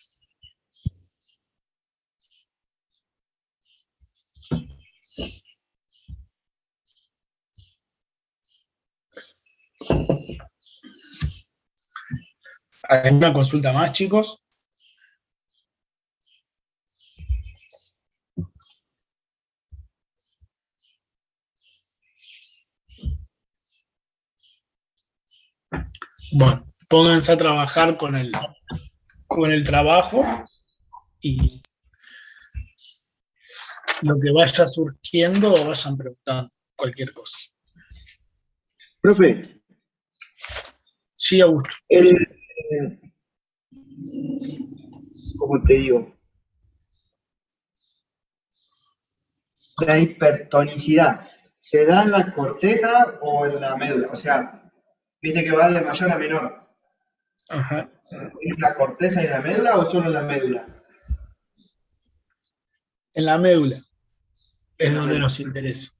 ¿Hay una consulta más, chicos? Bueno, pónganse a trabajar con el con el trabajo y lo que vaya surgiendo vayan preguntando, cualquier cosa. Profe, Sí, Augusto. ¿Cómo te digo? La hipertonicidad, ¿se da en la corteza o en la médula? O sea, viste que va de mayor a menor. Ajá. ¿En la corteza y en la médula o solo en la médula? En la médula es En la donde médula. nos interesa.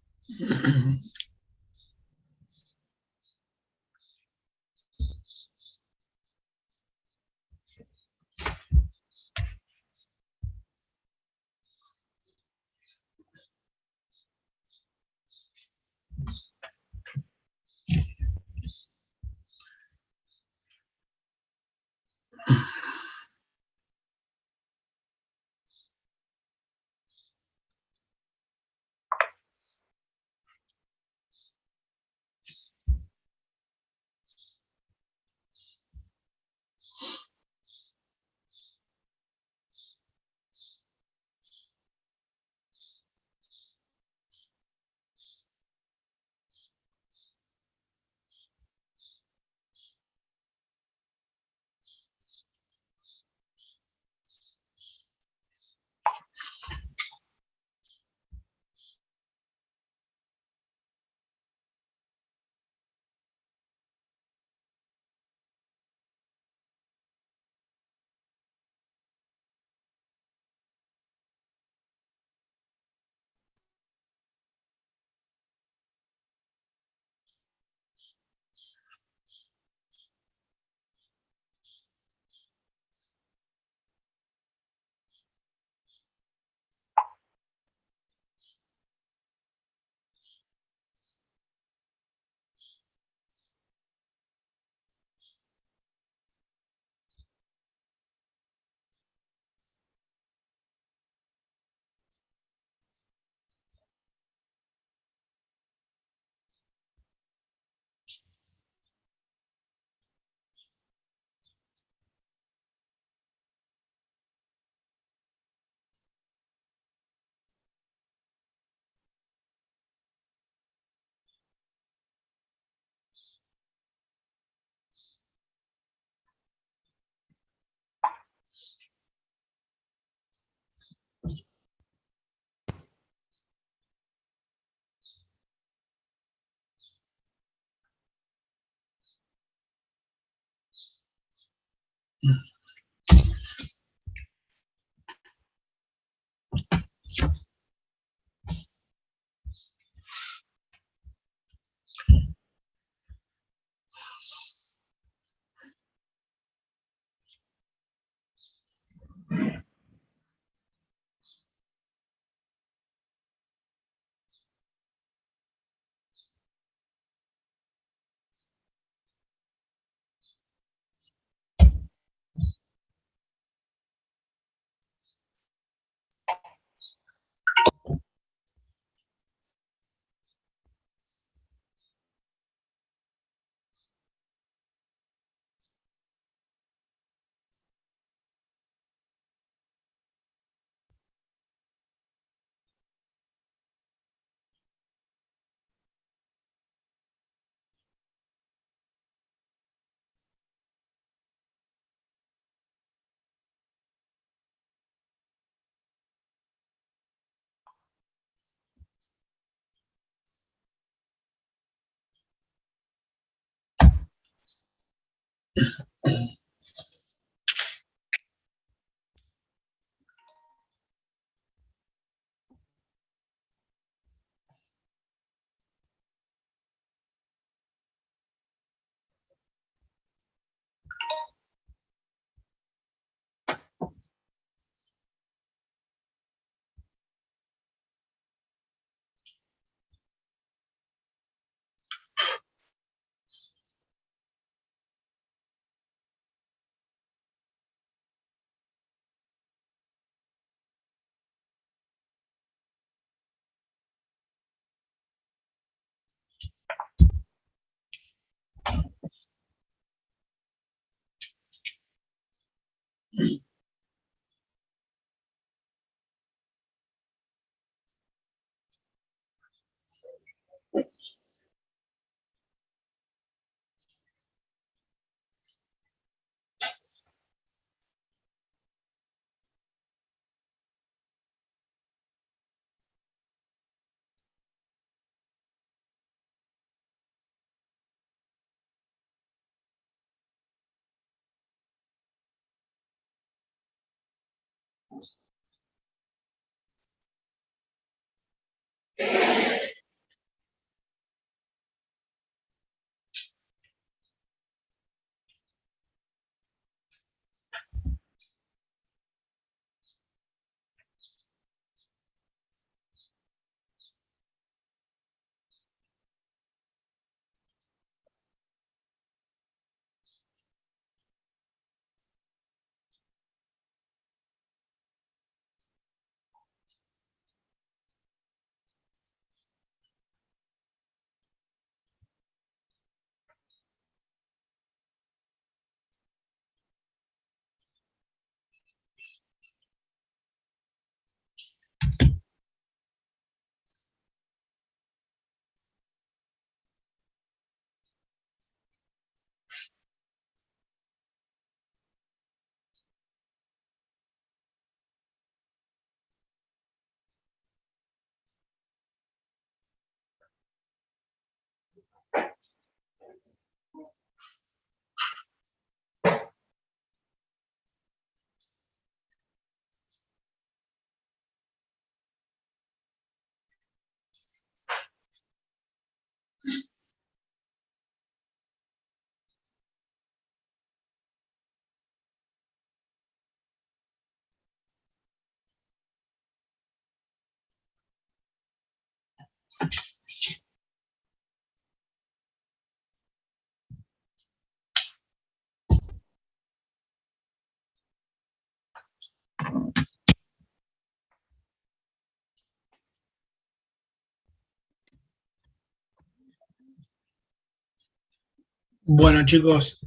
Bueno, chicos,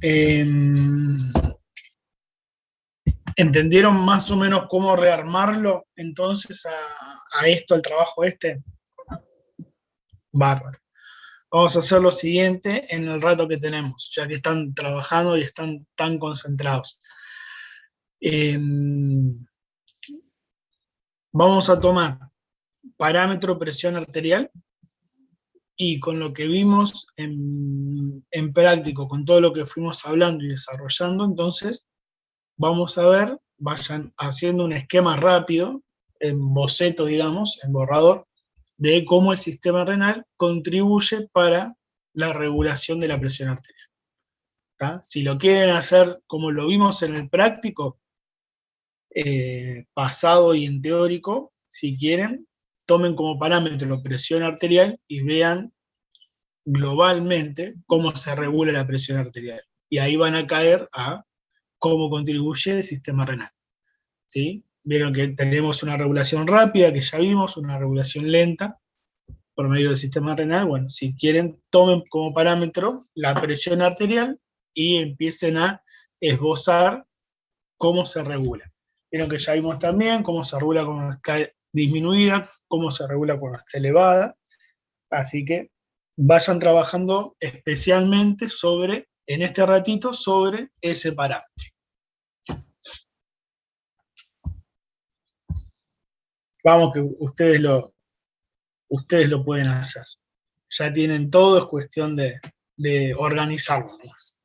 ¿entendieron más o menos cómo rearmarlo entonces a esto, al trabajo este? Bárbaro. Vamos a hacer lo siguiente en el rato que tenemos, ya que están trabajando y están tan concentrados. Vamos a tomar parámetro presión arterial y con lo que vimos en práctico, con todo lo que fuimos hablando y desarrollando, entonces vamos a ver, vayan haciendo un esquema rápido, en boceto, digamos, en borrador, de cómo el sistema renal contribuye para la regulación de la presión arterial. ¿Tá? Si lo quieren hacer como lo vimos en el práctico, pasado y en teórico, si quieren, tomen como parámetro presión arterial y vean globalmente cómo se regula la presión arterial. Y ahí van a caer a cómo contribuye el sistema renal. ¿Sí? Vieron que tenemos una regulación rápida, que ya vimos, una regulación lenta por medio del sistema renal. Bueno, si quieren, tomen como parámetro la presión arterial y empiecen a esbozar cómo se regula. Vieron que ya vimos también cómo se regula cuando está disminuida, cómo se regula cuando está elevada. Así que vayan trabajando especialmente sobre, en este ratito, sobre ese parámetro. Vamos que ustedes lo pueden hacer. Ya tienen todo, es cuestión de organizarlo nomás.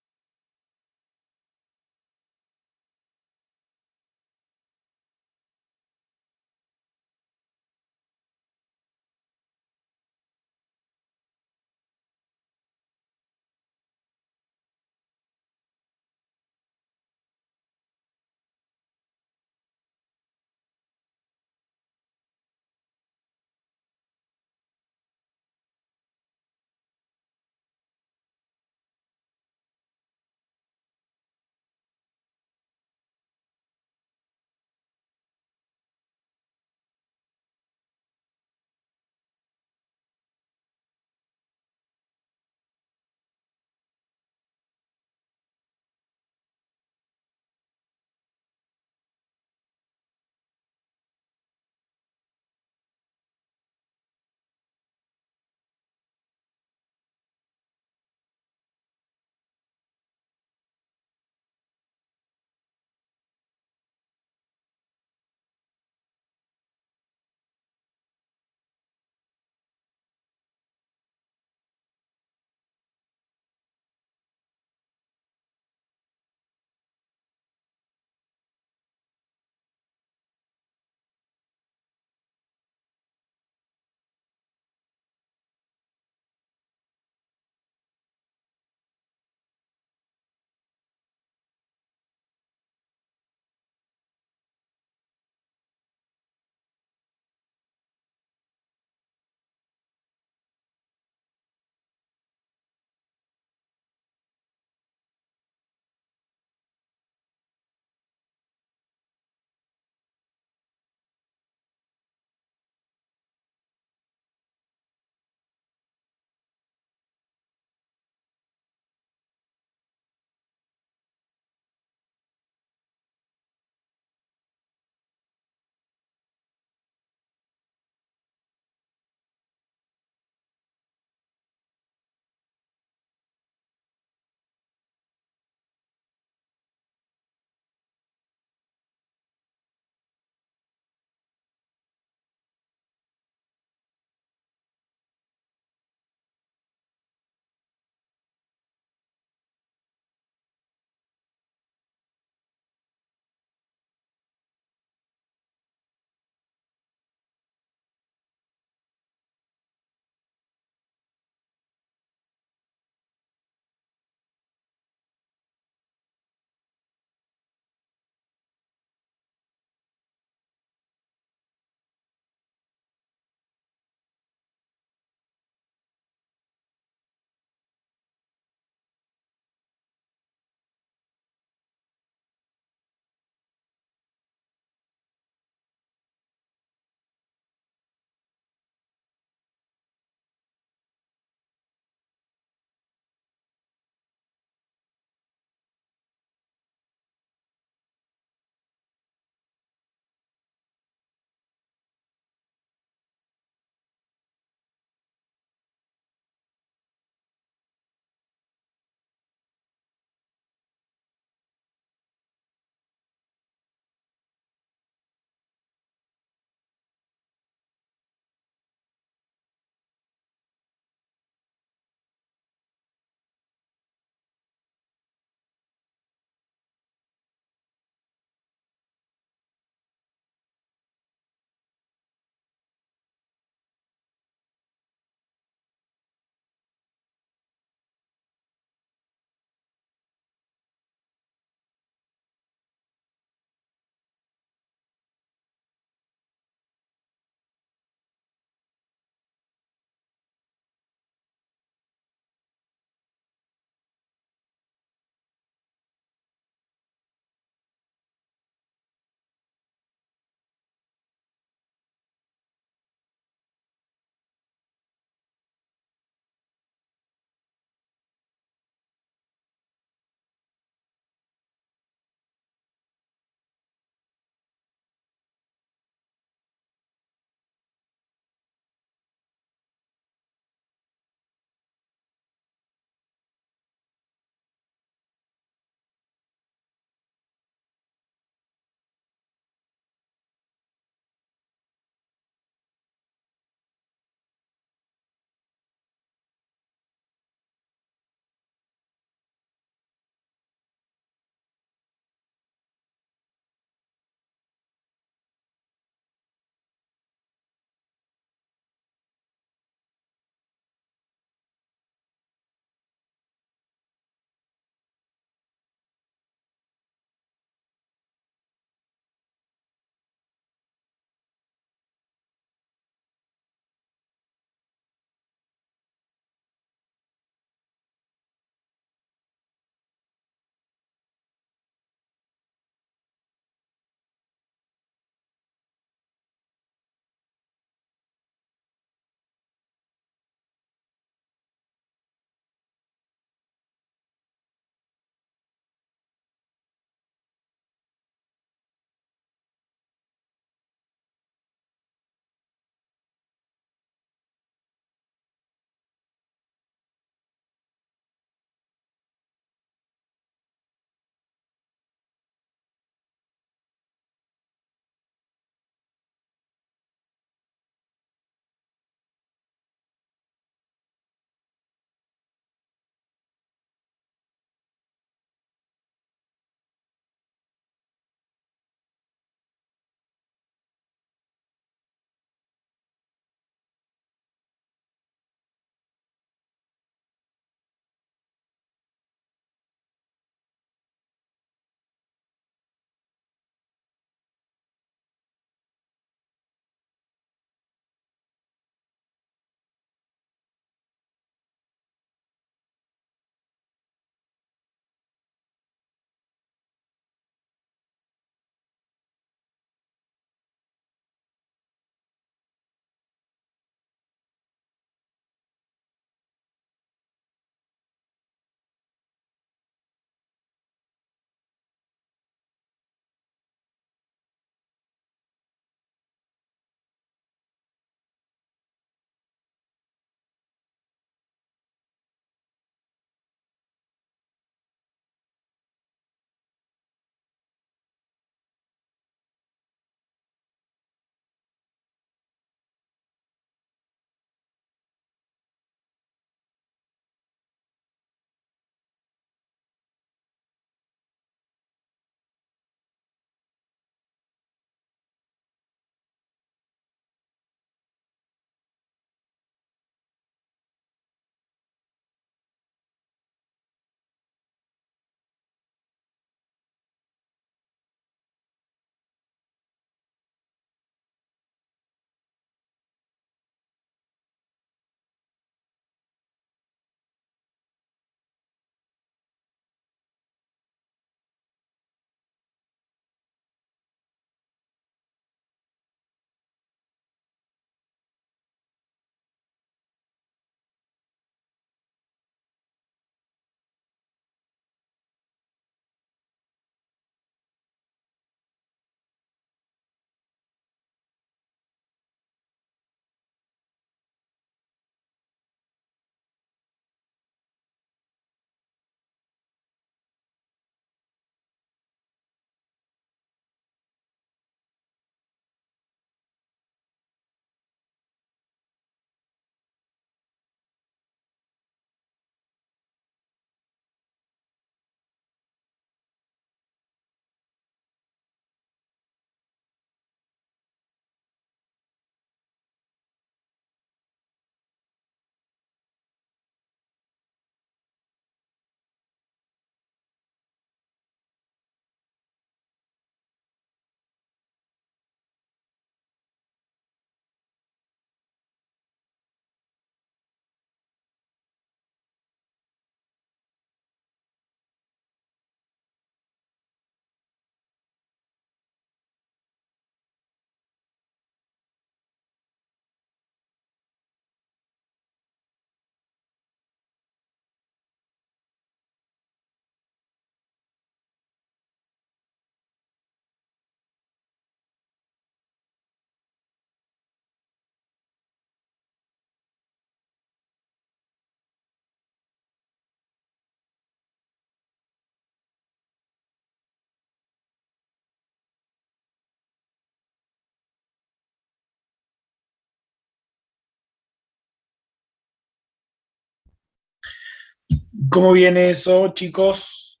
¿Cómo viene eso, chicos?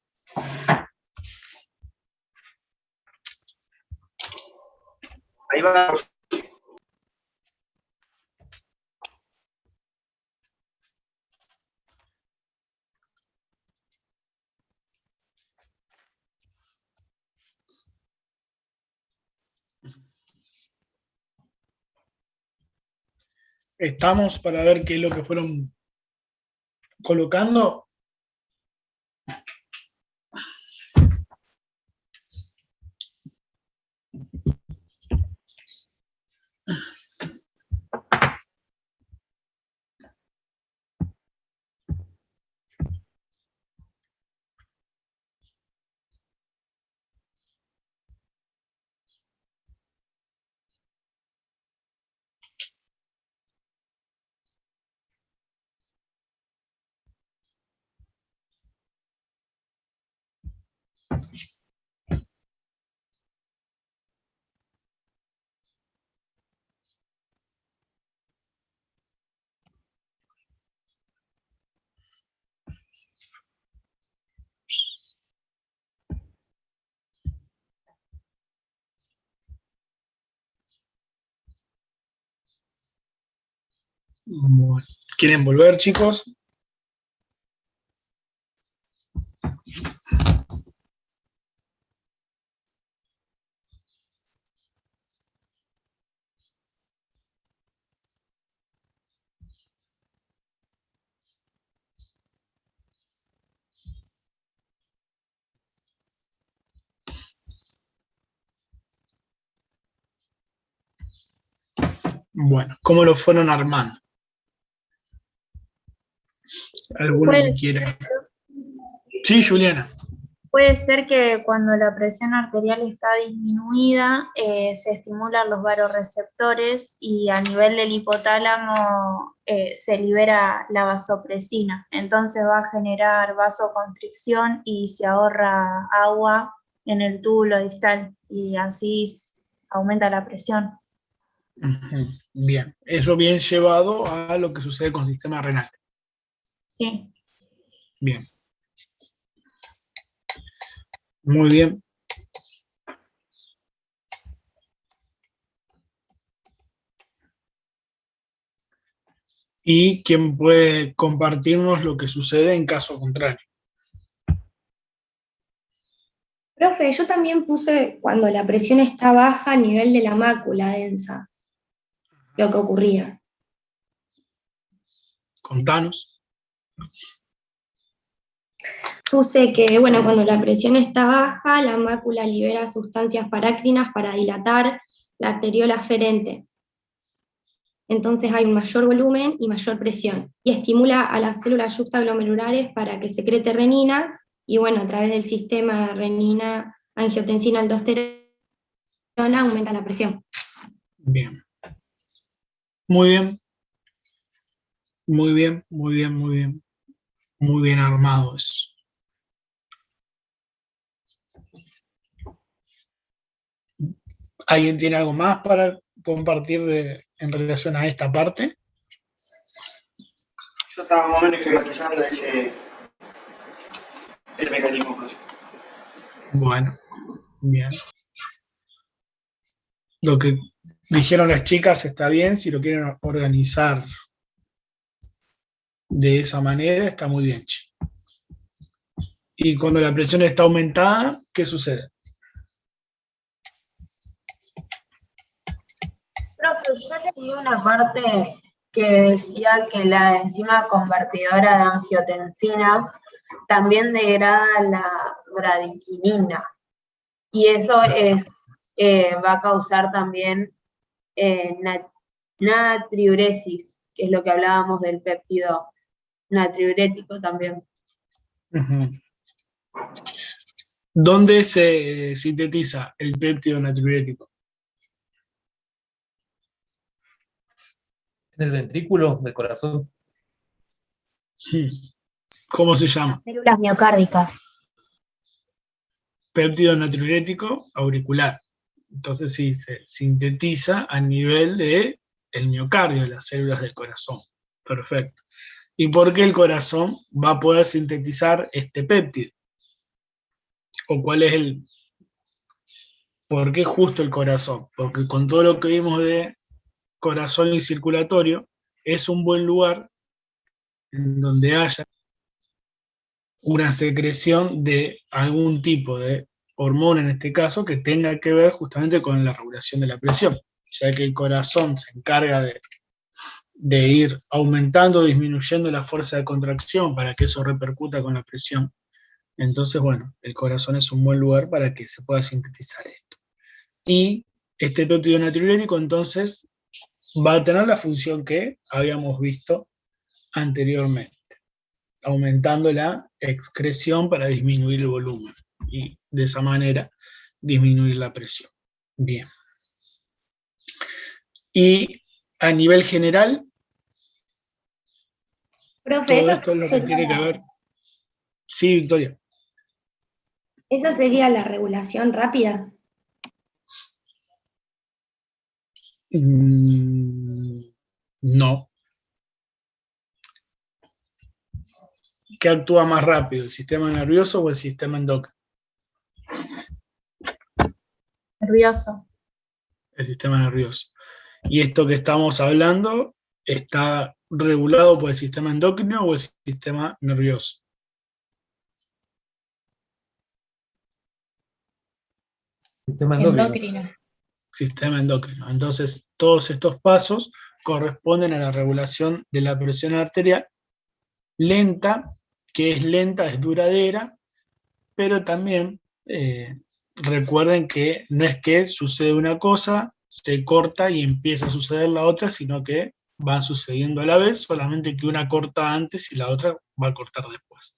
Ahí va. Estamos para ver qué es lo que fueron colocando. Bueno, ¿quieren volver, chicos? Bueno, ¿cómo lo fueron armando? ¿Alguno que quiera? Sí, Juliana. Puede ser que cuando la presión arterial está disminuida, se estimulan los vasoreceptores y a nivel del hipotálamo se libera la vasopresina. Entonces va a generar vasoconstricción y se ahorra agua en el túbulo distal y así aumenta la presión. Bien, eso bien llevado a lo que sucede con el sistema renal. Sí. Bien. Muy bien. ¿Y quién puede compartirnos lo que sucede en caso contrario? Profe, yo también puse cuando la presión está baja a nivel de la mácula densa, lo que ocurría. Contanos. Puse que, bueno, cuando la presión está baja, la mácula libera sustancias parácrinas para dilatar la arteriola aferente. Entonces hay un mayor volumen y mayor presión. Y estimula a las células yuxtaglomerulares para que secrete renina, y bueno, a través del sistema renina, angiotensina, aldosterona, aumenta la presión. Bien. Muy bien. Muy bien, muy bien, muy bien. Muy bien armado eso. ¿Alguien tiene algo más para compartir en relación a esta parte? Yo estaba más o menos esquematizando el mecanismo. Bueno, bien. Lo que dijeron las chicas está bien, si lo quieren organizar de esa manera, está muy bien. Y cuando la presión está aumentada, ¿qué sucede? Profe, yo leí una parte que decía que la enzima convertidora de angiotensina también degrada la bradiquinina. Y eso va a causar también natriuresis, que es lo que hablábamos del péptido natriurético también. ¿Dónde se sintetiza el péptido natriurético? En el ventrículo del corazón. ¿Cómo se llama? Células miocárdicas. Péptido natriurético auricular. Entonces sí, se sintetiza a nivel del miocardio, de las células del corazón. Perfecto. ¿Y por qué el corazón va a poder sintetizar este péptido? ¿O cuál es el... ¿Por qué justo el corazón? Porque con todo lo que vimos de corazón y circulatorio, es un buen lugar en donde haya una secreción de algún tipo de hormona, en este caso, que tenga que ver justamente con la regulación de la presión, ya que el corazón se encarga de ir aumentando o disminuyendo la fuerza de contracción para que eso repercuta con la presión. Entonces, bueno, el corazón es un buen lugar para que se pueda sintetizar esto. Y este péptido natriurético, entonces, va a tener la función que habíamos visto anteriormente, aumentando la excreción para disminuir el volumen y de esa manera disminuir la presión. Bien. Y a nivel general, Profe, todo esa esto es lo que sería, tiene que ver. Sí, Victoria. esa sería la regulación rápida. No. ¿Qué actúa más rápido, el sistema nervioso o el sistema endocrino? Nervioso. El sistema nervioso. Y esto que estamos hablando está regulado por el sistema endocrino o el sistema nervioso. Sistema endocrino. Endocrino. Sistema endocrino. Entonces, todos estos pasos corresponden a la regulación de la presión arterial lenta, que es lenta, es duradera, pero también recuerden que no es que sucede una cosa, se corta y empieza a suceder la otra, sino que van sucediendo a la vez, solamente que una corta antes y la otra va a cortar después.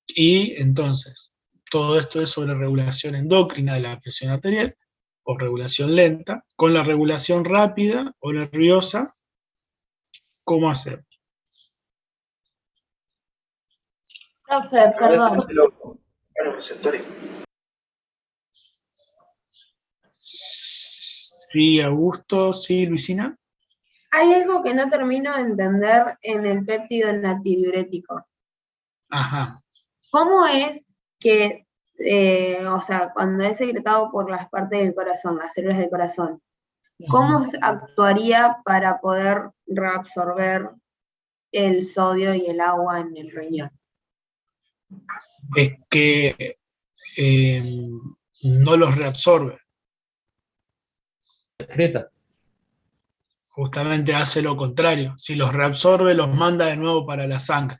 Y entonces, todo esto es sobre regulación endocrina de la presión arterial, o regulación lenta. Con la regulación rápida o nerviosa, ¿cómo hacer? Profe, perdón. Los receptores. Sí, Augusto, sí, Luisina. Hay algo que no termino de entender en el péptido natriurético. Ajá. ¿Cómo es que, o sea, cuando es secretado por las partes del corazón, las células del corazón, cómo actuaría para poder reabsorber el sodio y el agua en el riñón? Es que no los reabsorbe. Excreta. Justamente hace lo contrario. Si los reabsorbe, los manda de nuevo para la sangre.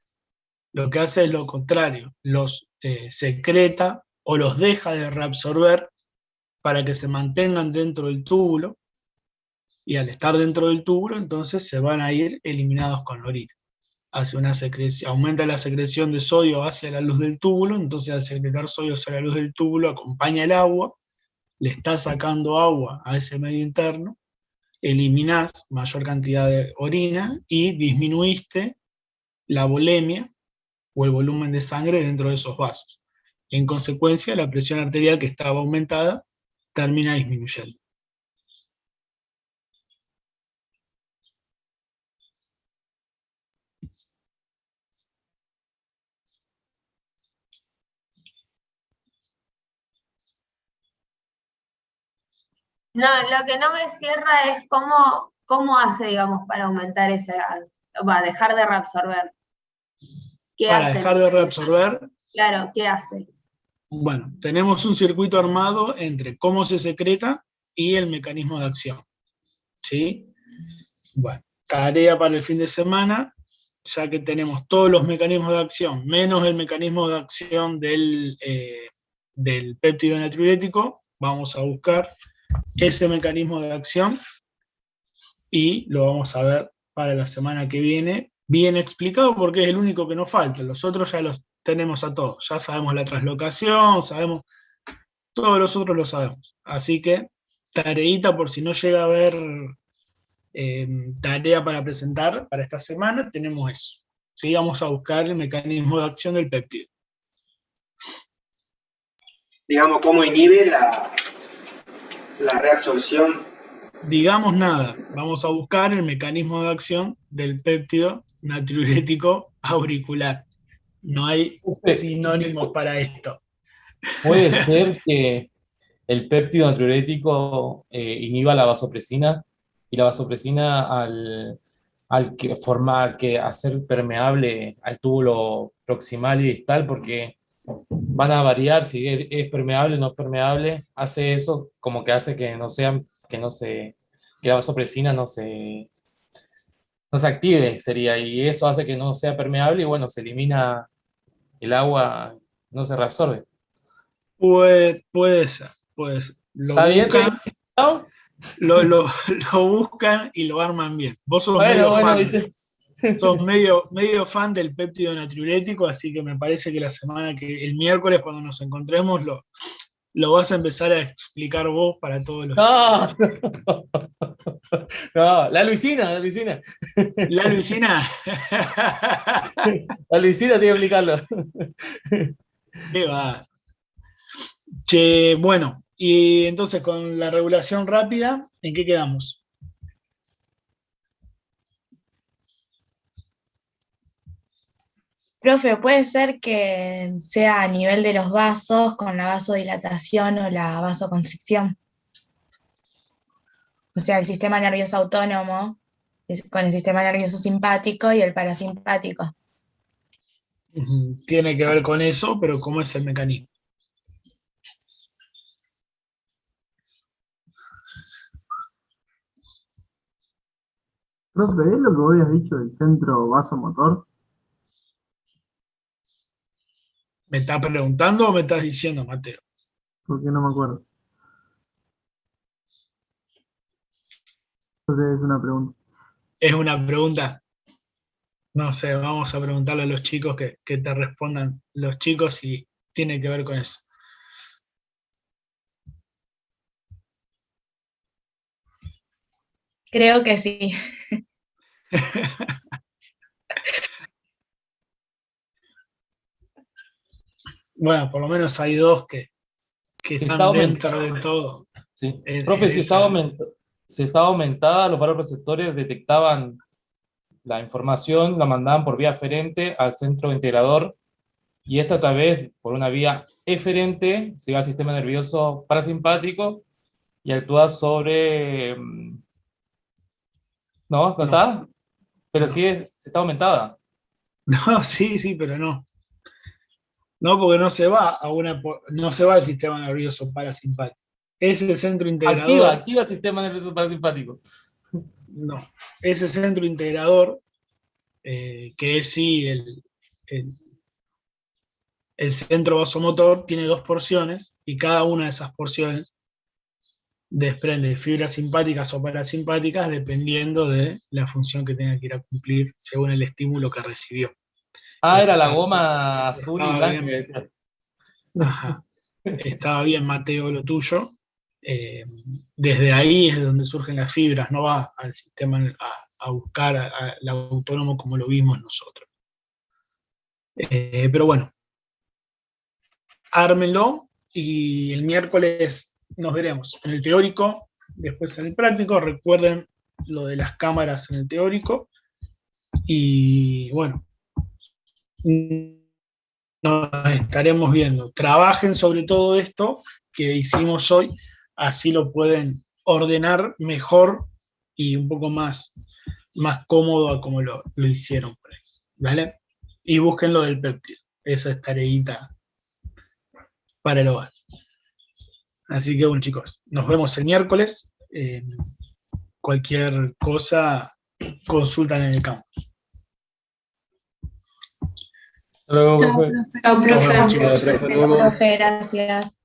Lo que hace es lo contrario. Los secreta o los deja de reabsorber para que se mantengan dentro del túbulo. Y al estar dentro del túbulo, entonces se van a ir eliminados con la orina. Hace una secreción, aumenta la secreción de sodio hacia la luz del túbulo, entonces al secretar sodio hacia la luz del túbulo acompaña el agua, le está sacando agua a ese medio interno, eliminás mayor cantidad de orina y disminuiste la volemia o el volumen de sangre dentro de esos vasos. En consecuencia, la presión arterial que estaba aumentada termina disminuyendo. No, lo que no me cierra es cómo hace, digamos, para aumentar dejar de reabsorber. ¿Qué Para hace? dejar de reabsorber, Claro, ¿qué hace? bueno, tenemos un circuito armado entre cómo se secreta y el mecanismo de acción. ¿Sí? Bueno, tarea para el fin de semana, ya que tenemos todos los mecanismos de acción, menos el mecanismo de acción del péptido natriurético, vamos a buscar ese mecanismo de acción y lo vamos a ver para la semana que viene, bien explicado porque es el único que nos falta, los otros ya los tenemos a todos, ya sabemos la translocación, sabemos, todos los otros lo sabemos, así que tareita por si no llega a haber tarea para presentar para esta semana, tenemos eso. Sí, vamos a buscar el mecanismo de acción del péptido. Digamos, ¿cómo inhibe la reabsorción? Digamos nada, vamos a buscar el mecanismo de acción del péptido natriurético auricular. No hay sinónimos para esto. Puede ser que el péptido natriurético inhiba la vasopresina, y la vasopresina al hacer permeable al túbulo proximal y distal, porque van a variar si es permeable o no permeable, hace eso como que hace que que la vasopresina no se active, sería, y eso hace que no sea permeable y bueno, se elimina el agua, no se reabsorbe. Puede ser, puede ser. ¿Está bien? Lo buscan y lo arman bien. Vos sos medio fan del péptido natriurético, así que me parece que el miércoles cuando nos encontremos lo vas a empezar a explicar vos para todos los chicos. No, la Luisina. ¿La Luisina? La Luisina tiene que explicarlo. Qué va. Che, bueno, y entonces con la regulación rápida, ¿en qué quedamos? Profe, puede ser que sea a nivel de los vasos con la vasodilatación o la vasoconstricción. O sea, el sistema nervioso autónomo con el sistema nervioso simpático y el parasimpático. Tiene que ver con eso, pero ¿cómo es el mecanismo? Profe, ¿es lo que vos habías dicho del centro vasomotor? ¿Me estás preguntando o me estás diciendo, Mateo? Porque no me acuerdo. Entonces es una pregunta. Es una pregunta. No sé, vamos a preguntarle a los chicos que te respondan los chicos si tiene que ver con eso. Creo que sí. Bueno, por lo menos hay dos que están dentro de todo. Sí. Profe, si estaba aumentada, los receptores detectaban la información, la mandaban por vía aferente al centro integrador, y esta otra vez por una vía eferente se va al sistema nervioso parasimpático y actúa sobre... ¿No? ¿No está? Pero no. Sí está aumentada. No, sí, pero no. No, porque no se va al sistema nervioso parasimpático. Ese centro integrador... Activa el sistema nervioso parasimpático. No, ese centro integrador, que es sí el centro vasomotor, tiene dos porciones, y cada una de esas porciones desprende fibras simpáticas o parasimpáticas dependiendo de la función que tenga que ir a cumplir según el estímulo que recibió. Era la goma azul y blanca. Ajá. Estaba bien, Mateo, lo tuyo. Desde ahí es donde surgen las fibras, no va al sistema a buscar al autónomo como lo vimos nosotros. Pero bueno, ármenlo y el miércoles nos veremos en el teórico, después en el práctico. Recuerden lo de las cámaras en el teórico y bueno, nos estaremos viendo. Trabajen sobre todo esto que hicimos hoy, así lo pueden ordenar mejor y un poco más cómodo a como lo hicieron, ¿vale? Y busquen lo del péptido, esa es tareita para el hogar. Así que bueno, chicos, nos vemos el miércoles. Cualquier cosa, consultan en el campus. Hasta luego, profe. Chao, profe. Profe, gracias.